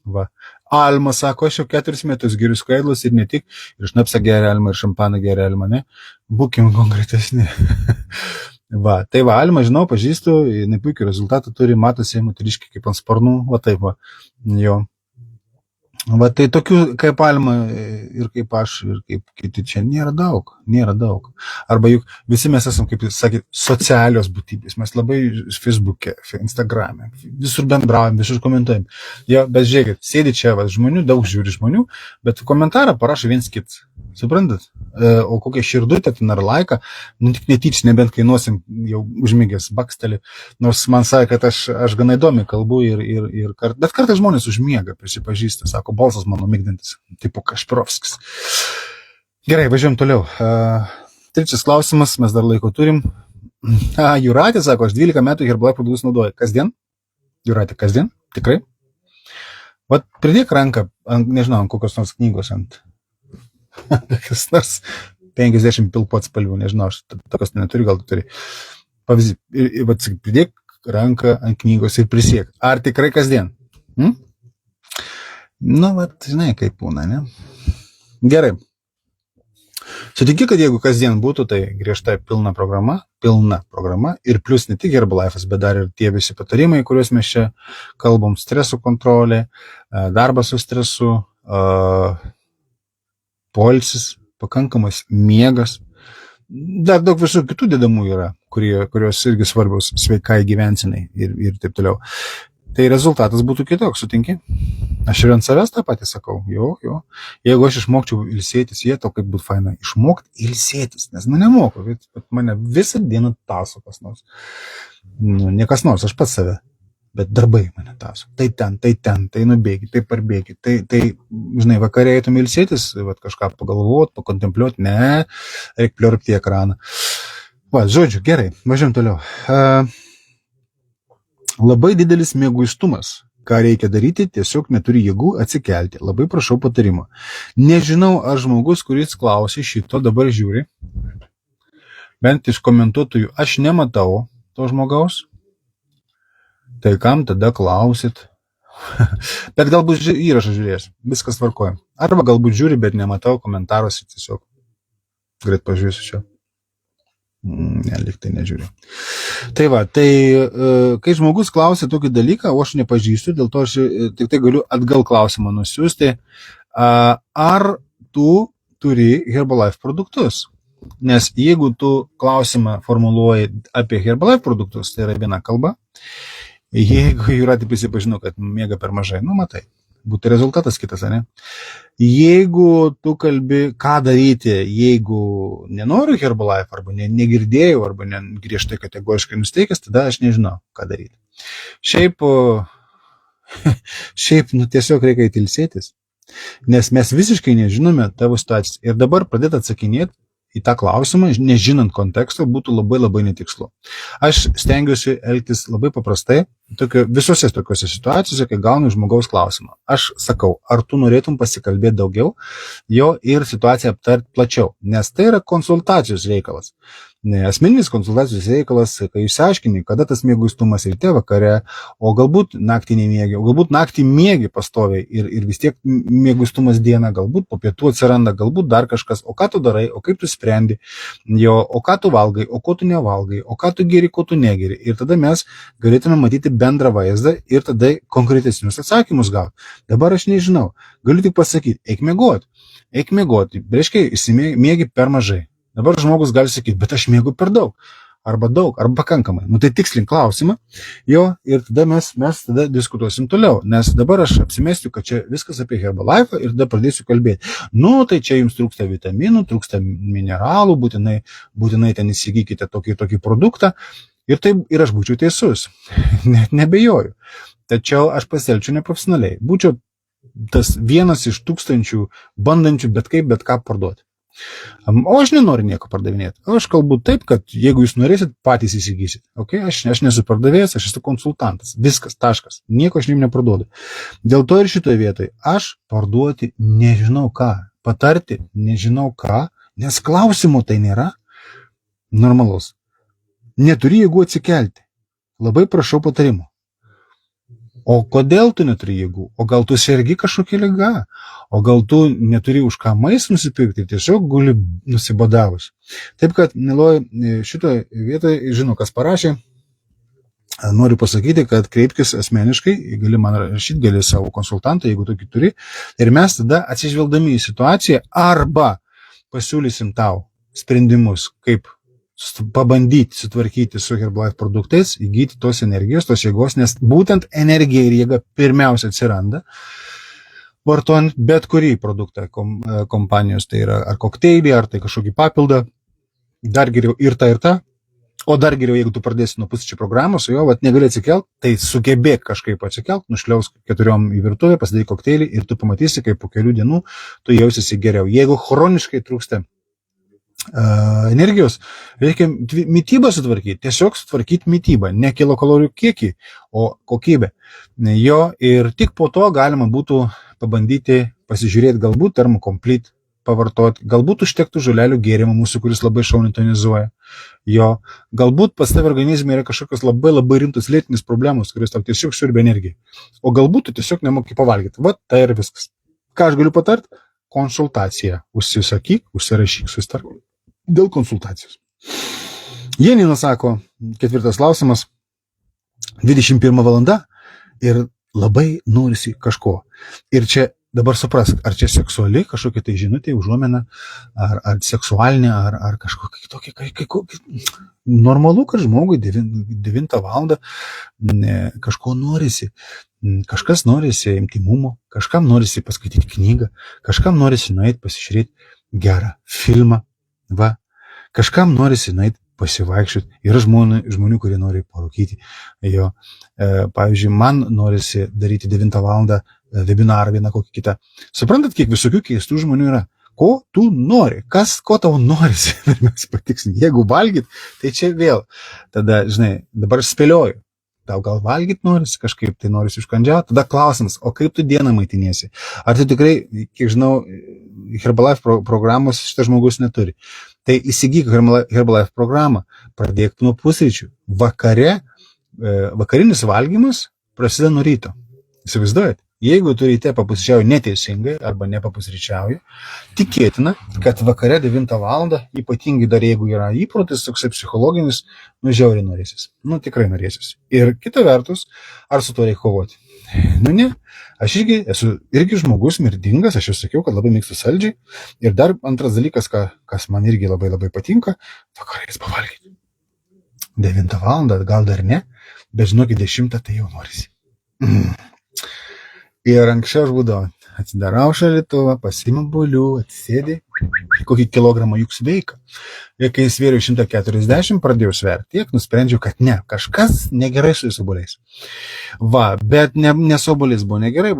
Va. Alma sako, aš jau 4 metus geriu skaidlus ir ne tik, ir šnapsą geria Alma, ir šampaną geria Alma, ne? Būkim konkretesni. Va, tai va, Alma, žinau, pažįstu, jinai puikių rezultatų turi, matosi, moteriškai kaip ant sparnų, va taip va, jo. Va, tai tokių kaip Alma ir kaip aš, ir kaip kiti čia nėra daug. Arba juk visi mes esam, kaip jūs sakėt, socialios būtybės, mes labai Facebook'e, Instagram'e, visur bendraujam, visur komentuojam. Jo, bet žiūrėkit, sėdi čia, va, žmonių, daug žiūri žmonių, bet komentarą parašo viens kits. Suprantat? O kokią širdutę ten ar laiką, nu tik netyčia, nebent kai nosim jau užmygęs baksteli, nors man sakė, kad aš gana įdomi kalbu bet kartais žmonės užmiega, prisipažįsta, sako, balsas mano migdantis, tipo Kašpirovskis. Gerai, važiuojam toliau. Trečias klausimas, mes dar laiko turim. Jūratė sako, aš 12 metų Herbalife produktus naudoju. Kasdien? Jūratė, kasdien? Tikrai? Vat pridėk ranką, nežinau, ant kokios nors knygos ant kas nors 50 pilpų atspalvių, nežinau, aš tokios neturiu, gal tu turi. Pavyzdį, vat, pridėk ranką ant knygos ir prisiek. Ar tikrai kasdien? Nu, vat, žinai, kaip būna, ne? Gerai. Sutinki, kad jeigu kasdien būtų, tai griežta pilna programa ir plus ne tik Herbalife'as, bet dar ir tie visi patarimai, kuriuos mes čia kalbam, streso kontrolė, darbas su stresu, poilsis, pakankamas miegas. Dar daug visų kitų dedamų yra, kurios irgi svarbios sveikai gyvensenai ir taip toliau. Tai rezultatas būtų kitoks, sutinki? Aš ir ant savęs tą patį sakau. Jo. Jeigu aš išmokčiau ilsėtis, tau kaip būtų faina išmokti ilsėtis, nes nemoku, bet mane visą dieną taso kas nors. Nu, ne kas nors, aš pats save. Bet darbai mane taso. Tai tai nubėgi, tai parbėgi, tai žinai, vakarė eitum ilsėtis, vat, kažką pagalvoti, pakontempliuoti, ne, reikia pliorpti į ekraną. Va, žodžiu, gerai, važiuojam toliau. Labai didelis mieguistumas. Ką reikia daryti, tiesiog neturi jėgų atsikelti. Labai prašau patarimo. Nežinau, ar žmogus, kuris klausė šito, dabar žiūri. Bent iš komentuotojų aš nematau to žmogaus. Tai kam tada klausit? Bet galbūt įrašą žiūrės. Viskas tvarkoja. Arba galbūt žiūri, bet nematau komentaruose tiesiog. Greit pažiūrėsiu čia. Ne, lyg tai nežiūriu. Tai va, kai žmogus klausia tokį dalyką, o aš nepažįstu, dėl to aš tik tai galiu atgal klausimą nusiųsti. Ar tu turi Herbalife produktus? Nes jeigu tu klausimą formuluoji apie Herbalife produktus, tai yra viena kalba. Jeigu Jūratė prisipažino, kad miega per mažai, nu matai, būtų rezultatas kitas, ne? Jeigu tu kalbi, ką daryti, jeigu nenoriu Herbalife, arba negirdėjau, arba griežtai kategoriškai nusteikęs, tada aš nežinau, ką daryti. Šiaip, nu tiesiog reikia įtilsėtis, nes mes visiškai nežinome tavo situacijos. Ir dabar pradėti atsakinėti į tą klausimą, nežinant konteksto, būtų labai labai netikslu. Aš stengiuosi elgtis labai paprastai, visose tokiuose situacijose, kai gaunu žmogaus klausimą. Aš sakau, ar tu norėtum pasikalbėti daugiau, jo ir situaciją aptarti plačiau, nes tai yra konsultacijos reikalas. Asmeninis konsultacijos reikalas, kai išsiaiškini, kada tas mieguistumas ryte, vakare, o galbūt naktį nemiegi, o galbūt naktį miegi pastoviai ir vis tiek mieguistumas dieną, galbūt po pietų atsiranda, galbūt dar kažkas, o ką tu darai, o kaip tu sprendi, o ką tu valgai, o ko tu nevalgai, o ką tu geri, ko tu negeri. Ir tada mes galėtume matyti bendrą vaizdą ir tada konkretesnius atsakymus gauti. Dabar aš nežinau, galiu tik pasakyti, eik miegoti, reiškia, miegi per mažai. Dabar žmogus gali sakyti, bet aš miegu per daug. arba daug, arba pakankamai. Nu tai tikslink klausimą, jo, ir tada mes tada diskutuosim toliau, nes dabar aš apsimesiu, kad čia viskas apie Herbalife ir tada pradėsiu kalbėti. Nu tai čia jums trūksta vitaminų, trūksta mineralų, būtinai ten įsigykite tokį produktą ir aš būčiau teisus, net nebejoju. Tačiau aš pasielčiau neprofesionaliai, būčiau tas vienas iš tūkstančių bandančių bet ką parduoti. O aš nenoriu nieko pardavinėti. Aš kalbu taip, kad jeigu jūs norėsit, patys įsigysit. Okay? Aš nesu pardavėjas, aš esu konsultantas. Viskas, taškas. Nieko aš jums neparduodu. Dėl to ir šitoje vietoje aš parduoti nežinau ką. Patarti nežinau ką, nes klausimo tai nėra normalus. Neturi jėgų atsikelti. Labai prašau patarimo. O kodėl tu neturi jėgų? O gal tu sergi kažkokia liga? O gal tu neturi už ką maistą nusipirkti ir tiesiog guli nusibadavus? Taip kad, mieloji, šitoje vietoje, žinau, kas parašė, noriu pasakyti, kad kreipkis asmeniškai, gali man rašyti, gali savo konsultantą, jeigu tokį turi, ir mes tada atsižvelgdami į situaciją arba pasiūlysim tau sprendimus, kaip pabandyti sutvarkyti su Herbalife produktais, įgyti tos energijos, tos jėgos, nes būtent energija ir jėga pirmiausia atsiranda vartojant bet kurį produktą kompanijos, tai yra ar kokteilį, ar tai kažkokį papildą, dar geriau ir tą, o dar geriau, jeigu tu pradėsi nuo pusryčių programos, jo, negali atsikelt, tai sugebėk kažkaip atsikelt, nušliausk 4 į virtuvę, pasidaryk kokteilį ir tu pamatysi, kaip po kelių dienų tu jausiesi geriau. Jeigu chroniškai trūksta energijos, reikia mitybą sutvarkyti, tiesiog sutvarkyti mitybą, ne kilokalorijų kiekį, o kokybę. Jo, ir tik po to galima būtų pabandyti pasižiūrėti, galbūt termokomplete pavartoti, galbūt užtektų žolelių gėrimų mūsų, kuris labai šauniai tonizuoja. Jo, galbūt pas tave organizme yra kažkokios labai rimtos lėtinės problemos, kuris tau tiesiog siurbia energiją. O galbūt tu tiesiog nemoki pavalgyti. Tai ir viskas. Ką aš galiu patarti? Konsultacija. Užsisakyk, užsirašyk, susitark. Dėl konsultacijos. Janina sako, 4 klausimas, 21 valanda ir labai norisi kažko. Ir čia dabar suprask, ar čia seksuali kažkokia tai žinutė, užuomena, ar seksualinė, ar kažkokia kitokia. Normalu, kad žmogui 9 valandą kažko norisi. Kažkas norisi intimumo, kažkam norisi paskaityti knygą, kažkam norisi nueiti pasižiūrėti gerą filmą. Kažkam norisi nueiti pasivaikščioti. Yra žmonių, kurie nori parūkyti. Jo. Pavyzdžiui, man norisi daryti 9 valandą webinarą vieną kokį kitą. Suprantat, kiek visokių keistų žmonių yra. Ko tu nori? Ko tau norisi? Mes patiksim. Jeigu valgyt, tai čia vėl. Tada, žinai, dabar spėlioju. Tau gal valgyt norisi kažkaip, tai norisi užkandžiauti. Tada klausimas, o kaip tu dieną maitiniesi? Ar tu tikrai, kiek žinau, Herbalife programos šitas žmogus neturi. Tai įsigyk Herbalife programą, pradėk nuo pusryčių. Vakarinis valgymas prasideda nuo ryto. Įsivaizduojat? Jeigu tu ryte papusryčiauji neteisingai arba nepapusryčiauji, tikėtina, kad vakare 9 valandą, ypatingai dar jeigu yra įprotis, toksai psichologinis, žiauriai norėsis. Tikrai norėsis. Ir kita vertus, ar su to reikia kovoti? Ne. Aš esu irgi žmogus mirdingas, aš jau sakiau, kad labai mėgstu saldžiai. Ir dar antras dalykas, kas man irgi labai patinka, vakarinis pavalgyti. 9 valandą, gal dar ne, bet žinokit, 10 tai jau norisi. Ir anksčiau aš būdavo, atsidarau šaldytuvą, pasiimu bulių, atsisėdi, kokį kilogramą juk sveika. Ir kai svėriau 140, pradėjau sverti tiek, nusprendžiau, kad ne, kažkas negerai su obuoliais. Bet ne su obuoliais buvo negerai,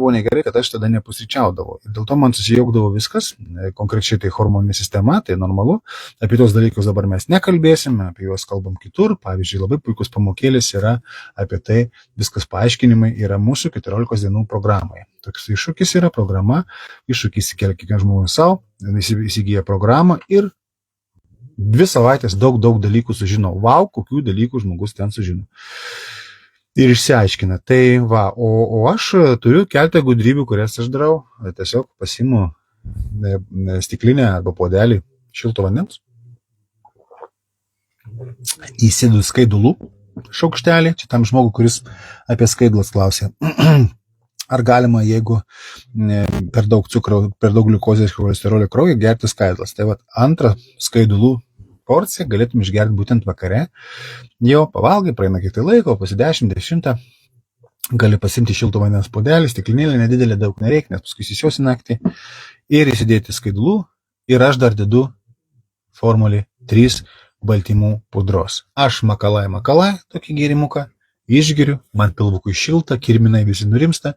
kad aš tada nepusryčiaudavau. Ir dėl to man susijaukdavo viskas, konkrečiai tai hormoninė sistema, tai normalu. Apie tos dalykus dabar mes nekalbėsime, apie juos kalbam kitur. Pavyzdžiui, labai puikus pamokėlis yra apie tai, viskas paaiškinimai yra mūsų 14 dienų programoje. Toks iššūkis yra programa, iššūkis įkelia kiekvieną žmogų savo, įsigyja programą ir 2 savaitės daug dalykų sužino. Kokių dalykų žmogus ten sužino. Ir išsiaiškina. Tai o aš turiu keletą gudrybių, kurias aš darau. Tiesiog pasiimu stiklinę arba puodelį šilto vandens. Įsėdu skaidulų šaukštelį. Čia tam žmogui, kuris apie skaidulus klausė. Ar galima, jeigu per daug cukraus, per daug gliukozės ir cholesterolio kraujyje, gerti skaidulas. Tai antrą skaidulų porciją galėtum išgerti būtent vakare. Jau pavalgai, praeina kiek tai laiko, pasi 10, gali pasimti šilto vandens puodelį, stiklinėlį, nedidelį, daug nereikia, nes paskui įsisiosi naktį ir įsidėti skaidulų. Ir aš dar dedu formulį 3 baltymų pudros. Aš makalai, tokį gėrimuką, išgeriu, man pilvukui šilta, kirminai visi nurimsta,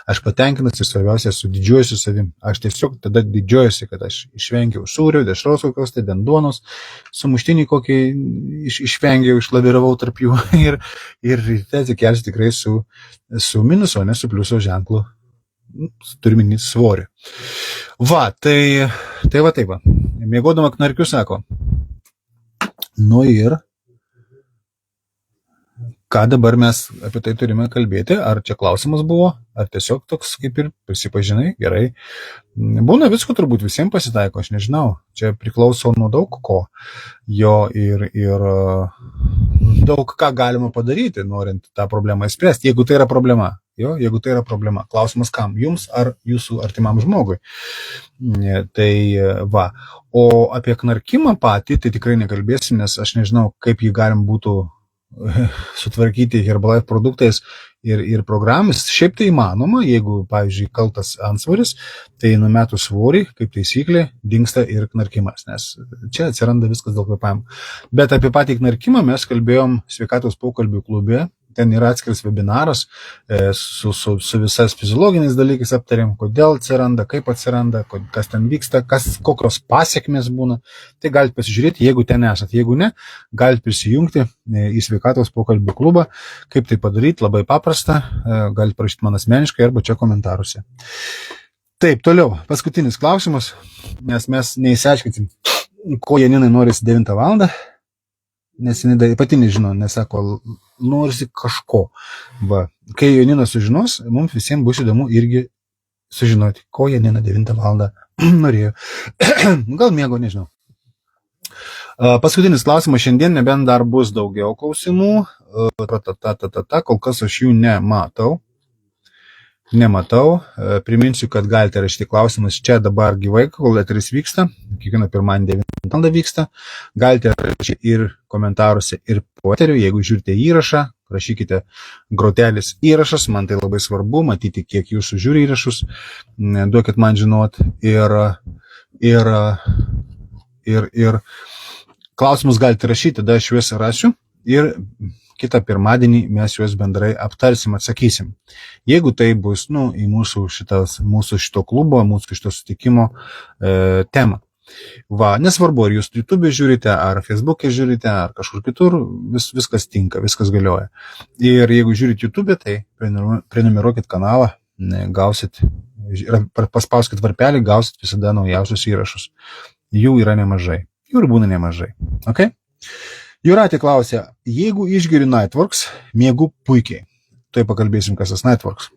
aš patenkinas ir svarbiausia, esu didžiuojuosi savim. Aš tiesiog tada didžiuojuosi, kad aš išvengiau sūrio, dešros kokios, tai denduonos, sumuštinį kokį išvengiau, išlaviravau tarp jų ir ryte atsikelsiu tikrai su minuso, ne su pliuso ženklu, turime svorį. Va, tai va. Mėgodama knarkiu sako, nu ir ką dabar mes apie tai turime kalbėti, ar čia klausimas buvo, ar tiesiog toks kaip ir prisipažinai, gerai. Būna visko turbūt visiems pasitaiko, aš nežinau, čia priklauso nuo daug ko, jo ir daug ką galima padaryti, norint tą problemą įspręsti, jeigu tai yra problema. Jeigu tai yra problema. Klausimas kam? Jums ar jūsų artimam žmogui? Tai va. O apie knarkimą patį, tai tikrai nekalbėsim, nes aš nežinau, kaip jį galim būtų sutvarkyti Herbalife produktais ir programomis. Šiaip tai įmanoma, jeigu, pavyzdžiui, kaltas antsvoris, tai numetus svorį, kaip taisyklė, dingsta ir knarkimas, nes čia atsiranda viskas dėl kvėpavimo. Bet apie patį knarkimą mes kalbėjom sveikatos pokalbių klube. Ten yra atskiras webinaras su visais fiziologiniais dalykais aptarėm, kodėl atsiranda, kaip atsiranda, kas ten vyksta, kokios pasiekmės būna. Tai galite pasižiūrėti, jeigu ten esat. Jeigu ne, galite prisijungti į sveikatos pokalbių klubą. Kaip tai padaryti, labai paprasta. Galite parašyti man asmeniškai arba čia komentaruose. Taip, toliau. Paskutinis klausimas, nes mes neįsiaiškinsim, ko Janinai norisi 9 valandą. Nes jinai pati nežino, nesako, norisi kažko. Va. Kai Janina sužinos, mums visiems bus įdomu irgi sužinoti, ko Janina 9 valandą norėjo. Gal mėgo, nežinau. Paskutinis klausimas šiandien, nebent dar bus daugiau klausimų. Kol kas aš jų nematau. Priminsiu, kad galite rašyti klausimus čia dabar gyvai, kol eteris vyksta. Kiekvieną pirmadienį 9 valandą vyksta. Galite rašyti ir komentaruose, ir po eteriu. Jeigu žiūrite įrašą, rašykite grotelis įrašas. Man tai labai svarbu, matyti, kiek jūsų žiūri įrašus. Duokit man žinot. Ir klausimus galite rašyti, tada aš juos rasiu. Ir kitą pirmadienį mes juos bendrai aptarsim, atsakysim. Jeigu tai bus į mūsų šito klubo, mūsų šito sutikimo temą. Va, nesvarbu, ar jūs YouTube žiūrite, ar Facebook'e žiūrite, ar kažkur kitur, viskas tinka, viskas galioja. Ir jeigu žiūrite YouTube, tai prenumeruokit kanalą, gausit, paspauskit varpelį, gausit visada naujausius įrašus. Jų yra nemažai. Jų ir būna nemažai. Okay? Jūratė klausė, jeigu išgeriu Nightworks, miegu puikiai. Tai pakalbėsim, kas tas Nightworks.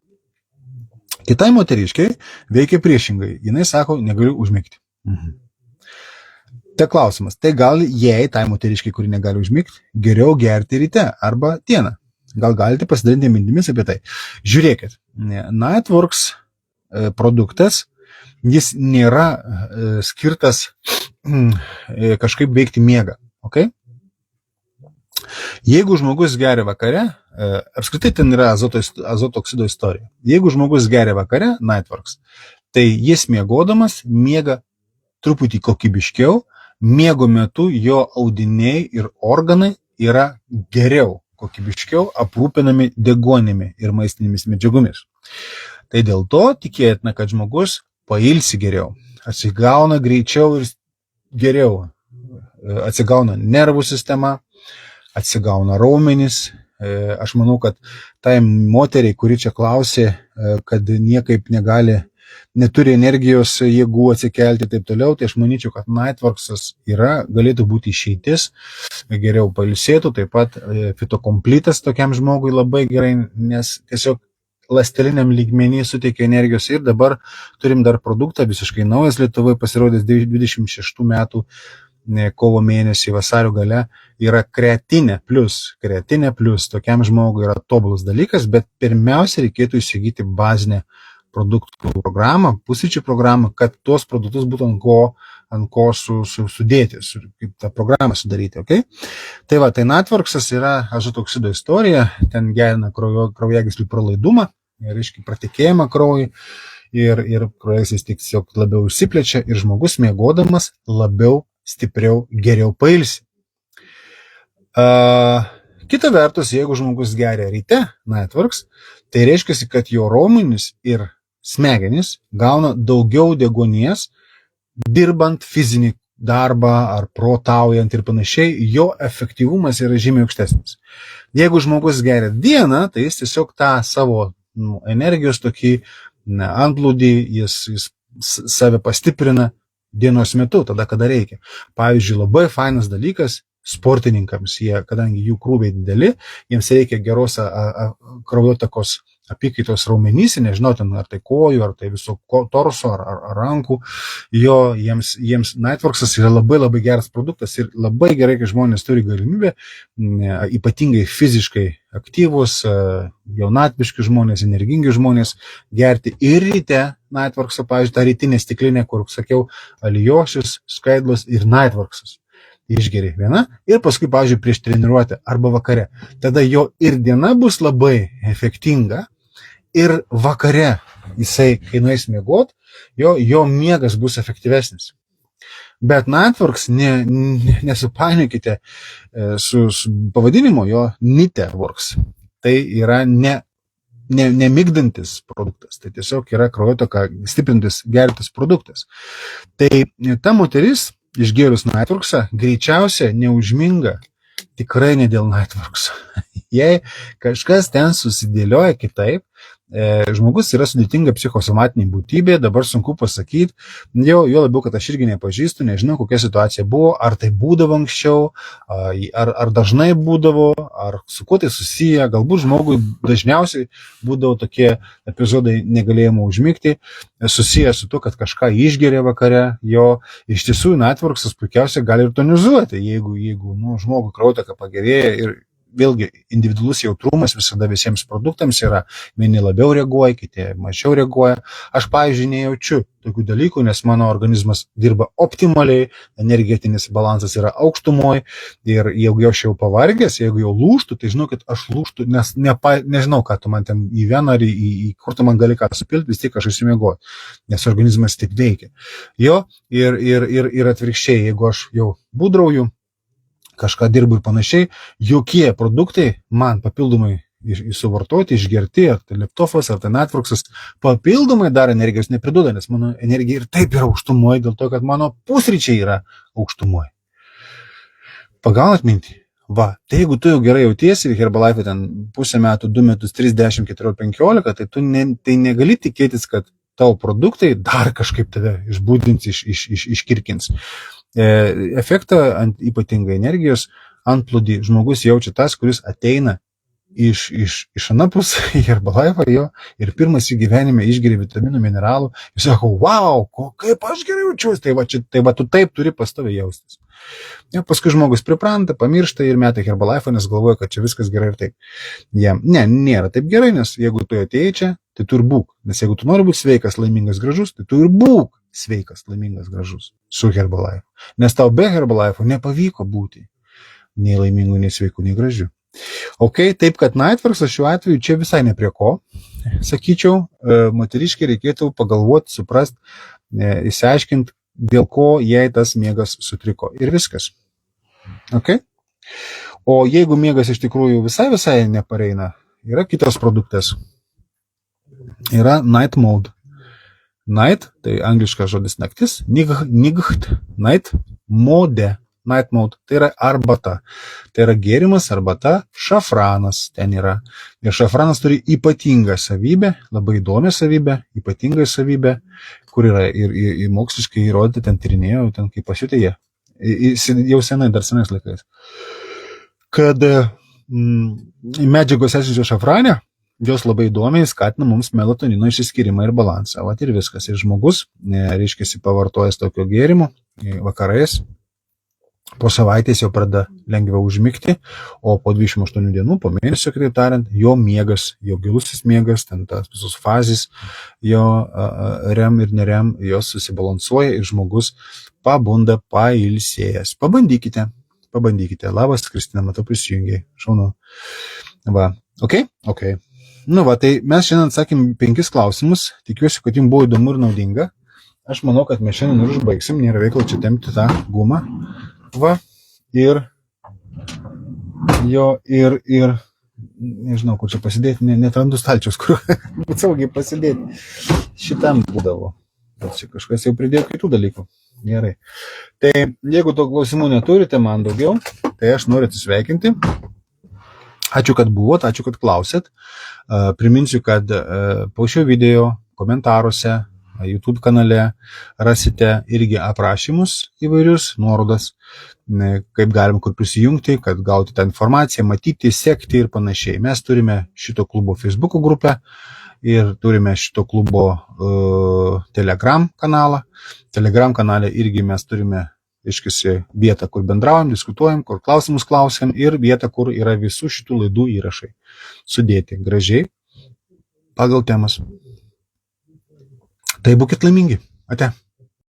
Kitai moteriškiai veikia priešingai. Jinai sako, negaliu užmigti. Tai klausimas, tai gal jei tai moteriškiai, kuri negali užmigti, geriau gerti ryte arba dieną. Gal galite pasidalinti mintimis apie tai. Žiūrėkit, Nightworks produktas, jis nėra skirtas kažkaip veikti miegą. Okay? Jeigu žmogus geria vakare, apskritai ten yra azoto oksido istorija. Jeigu žmogus geria vakare, Nightworks, tai jis miegodamas miega truputį kokybiškiau, miego metu jo audiniai ir organai yra geriau, kokybiškiau aprūpinami deguonimi ir maistinėmis medžiagomis. Tai dėl to tikėtina, kad žmogus pailsi geriau, atsigauna greičiau ir geriau, atsigauna nervų sistema, atsigauna raumenys. Aš manau, kad tai moteriai, kuri čia klausė, kad niekaip neturi energijos jėgų atsikelti ir taip toliau, tai aš manyčiau, kad Nightworksas galėtų būti išeitis, geriau pailsėtų, taip pat fitokomplitas tokiam žmogui labai gerai, nes tiesiog ląsteliniam lygmenį suteikia energijos ir dabar turim dar produktą, visiškai naujas Lietuvoje pasirodęs 26 metų kovo mėnesį, vasario gale, yra kreatinė plus. Kreatinė plus tokiam žmogui yra tobulas dalykas, bet pirmiausia reikėtų įsigyti bazinę produktų programą, pusryčių programą, kad tuos produktus būtų ant ko sudėti, kaip tą programą sudaryti, okay? Tai va, tai Nightworksas yra azoto oksido istorija, ten gerina kraujagyslių pralaidumą, reiškia pratekėjimą kraujui ir kraujagyslis tiesiog labiau išsiplečia ir žmogus miegodamas labiau, stipriau, geriau pailsi. Kita vertus, jeigu žmogus geria ryte Nightworks, tai reiškia, kad jo raumenys ir smegenys gauna daugiau deguonies, dirbant fizinį darbą ar protaujant ir panašiai, jo efektyvumas yra žymiai aukštesnis. Jeigu žmogus geria dieną, tai jis tiesiog tą savo energijos tokį antplūdį, jis save pastiprina dienos metu, tada kada reikia. Pavyzdžiui, labai fainas dalykas sportininkams, kadangi jų krūviai dideli, jiems reikia geros kraujotakos apykaitos raumenyse, nežinau, ten ar tai kojų, ar tai viso torso, ar rankų, jiems Nightworksas yra labai labai geras produktas ir labai gerai, kai žmonės turi galimybę, ypatingai fiziškai aktyvus, jaunatviški žmonės, energingi žmonės, gerti ir ryte Nightworksą, pavyzdžiui, tą rytinę stiklinę, kur sakiau, alijošius, skaidlos ir Nightworksas. Išgeri viena ir paskui, pavyzdžiui, prieš treniruotę arba vakare. Tada jo ir diena bus labai efektinga ir vakare jisai, kai nueis miegot, jo miegas bus efektyvesnis. Bet Nightworks nesupainiokite su pavadinimu, jo Niteworks. Tai yra nemigdantis produktas, tai tiesiog yra kraujotaką stiprintis, gerintis produktas. Tai ta moteris išgėrus Nightworksą greičiausia neužminga tikrai ne dėl Nightworkso. Jei kažkas ten susidėlioja kitaip, žmogus yra sudėtinga psichosomatinė būtybė, dabar sunku pasakyti, jo labiau, kad aš irgi nepažįstu, nežinau, kokia situacija buvo, ar tai būdavo anksčiau, ar dažnai būdavo, ar su kuo tai susiję, galbūt žmogui dažniausiai būdavo tokie epizodai negalėjimo užmigti, susiję su to, kad kažką išgeria vakare, jo iš tiesų Nightworksas puikiausiai gali ir tonizuoti, jeigu žmogui kraujotaka pagerėja ir vėlgi individualus jautrumas visada visiems produktams yra, vieni labiau reaguoja, kiti mažiau reaguoja. Aš, pavyzdžiui, nejaučiu tokių dalykų, nes mano organizmas dirba optimaliai, energetinis balansas yra aukštumoj ir jeigu aš jau pavargęs, jeigu jau lūžtų, tai žinau, kad aš lūžtų, nes nežinau, ką tu man ten į veną ar kur tu man gali ką supilti, vis tiek aš išsimiegoju, nes organizmas taip veikia. Jo, ir atvirkščiai, jeigu aš jau būdrauju, kažką dirbu ir panašiai, jokie produktai man papildomai suvartoti, išgerti, ar tai leptofas, ar tai Nightworksas, papildomai dar energijos nepriduoda, nes mano energija ir taip yra aukštumoje, dėl to, kad mano pusryčiai yra aukštumoje. Pagaunat mintį? Va, tai jeigu tu jau gerai jautiesi, Herbalife ten pusę metų, 2 metus, 3, 10, 14, 15, tai tu negali tikėtis, kad tavo produktai dar kažkaip tave išbūdins, iškirkins. Efektą ypatingai energijos antplūdį žmogus jaučia tas, kuris ateina iš anapus Herbalife jo ir pirmas į gyvenime išgeria vitaminų, mineralų ir sako, wow, kaip aš gerai jaučiuosi, tai va tu taip turi pastoviai jaustis. Ja, paskui žmogus pripranta, pamiršta ir meta Herbalife, nes galvoja, kad čia viskas gerai ir taip. Ja, nėra taip gerai, nes jeigu tu atėjai čia, tai tu ir būk. Nes jeigu tu nori būti sveikas, laimingas, gražus, tai tu ir būk sveikas, laimingas, gražus su Herbalife. Nes tau be Herbalife nepavyko būti nei laimingų, nei sveikų, nei gražių. Ok, taip kad Nightworksas šiuo atveju čia visai ne prie ko, sakyčiau, moteriškai reikėtų pagalvoti, suprast, išsiaiškinti, dėl ko jai tas miegas sutriko ir viskas. Ok? O jeigu miegas iš tikrųjų visai nepareina, yra kitas produktas. Yra Night Mode. Night, tai angliškas žodis naktis, night, Night Mode. Night Mode, tai yra arbata. Tai yra gėrimas, arbata, šafranas ten yra. Ir šafranas turi ypatingą savybę, labai įdomią savybę, ypatingą savybę, kur yra ir moksliškai įrodyti, ten tyrinėjau, ten kaip pasiūtė jie. Jau senai, dar senais laikais. Kad medžiagos esančios šafrane, jos labai įdomiai skatina mums melatonino išsiskyrimą ir balansą. Vat ir viskas. Ir žmogus, reiškia, pavartojęs tokio gėrimo vakarais, Po savaitės jau pradeda lengviau užmigti, o po 28 dienų, po mėnesio, kitaip tariant, jo miegas, jo gilusis miegas, ten tas visos fazės, jo REM ir nerem, jos susibalansuoja ir žmogus pabunda pailsėjęs. Pabandykite. Labas, Kristina, matau prisijungiai. Šaunu. Va, ok. Nu va, tai mes šiandien atsakėm 5 klausimus. Tikiuosi, kad jums buvo įdomu ir naudinga. Aš manau, kad mes šiandien ir užbaigsim, nėra reikalo čia tempti tą gumą. Va, ir nežinau, kur čia pasidėti, netrandu stalčius, kur saugiai pasidėti. Šitam būdavo. Bet čia kažkas jau pridėjo kitų dalykų. Gerai. Tai jeigu to klausimų neturite man daugiau, tai aš noriu atsisveikinti. Ačiū, kad buvot, ačiū, kad klausėt. Priminsiu, kad po šio video komentaruose YouTube kanale rasite irgi aprašymus įvairius, nuorodas, kaip galim kur prisijungti, kad gauti tą informaciją, matyti, sekti ir panašiai. Mes turime šito klubo Facebook grupę ir turime šito klubo Telegram kanalą. Telegram kanale irgi mes turime, iškisi, vietą, kur bendraujam, diskutuojam, kur klausimus klausiam ir vietą, kur yra visų šitų laidų įrašai. Sudėti gražiai pagal temas. Tai būkit laimingi. Ate.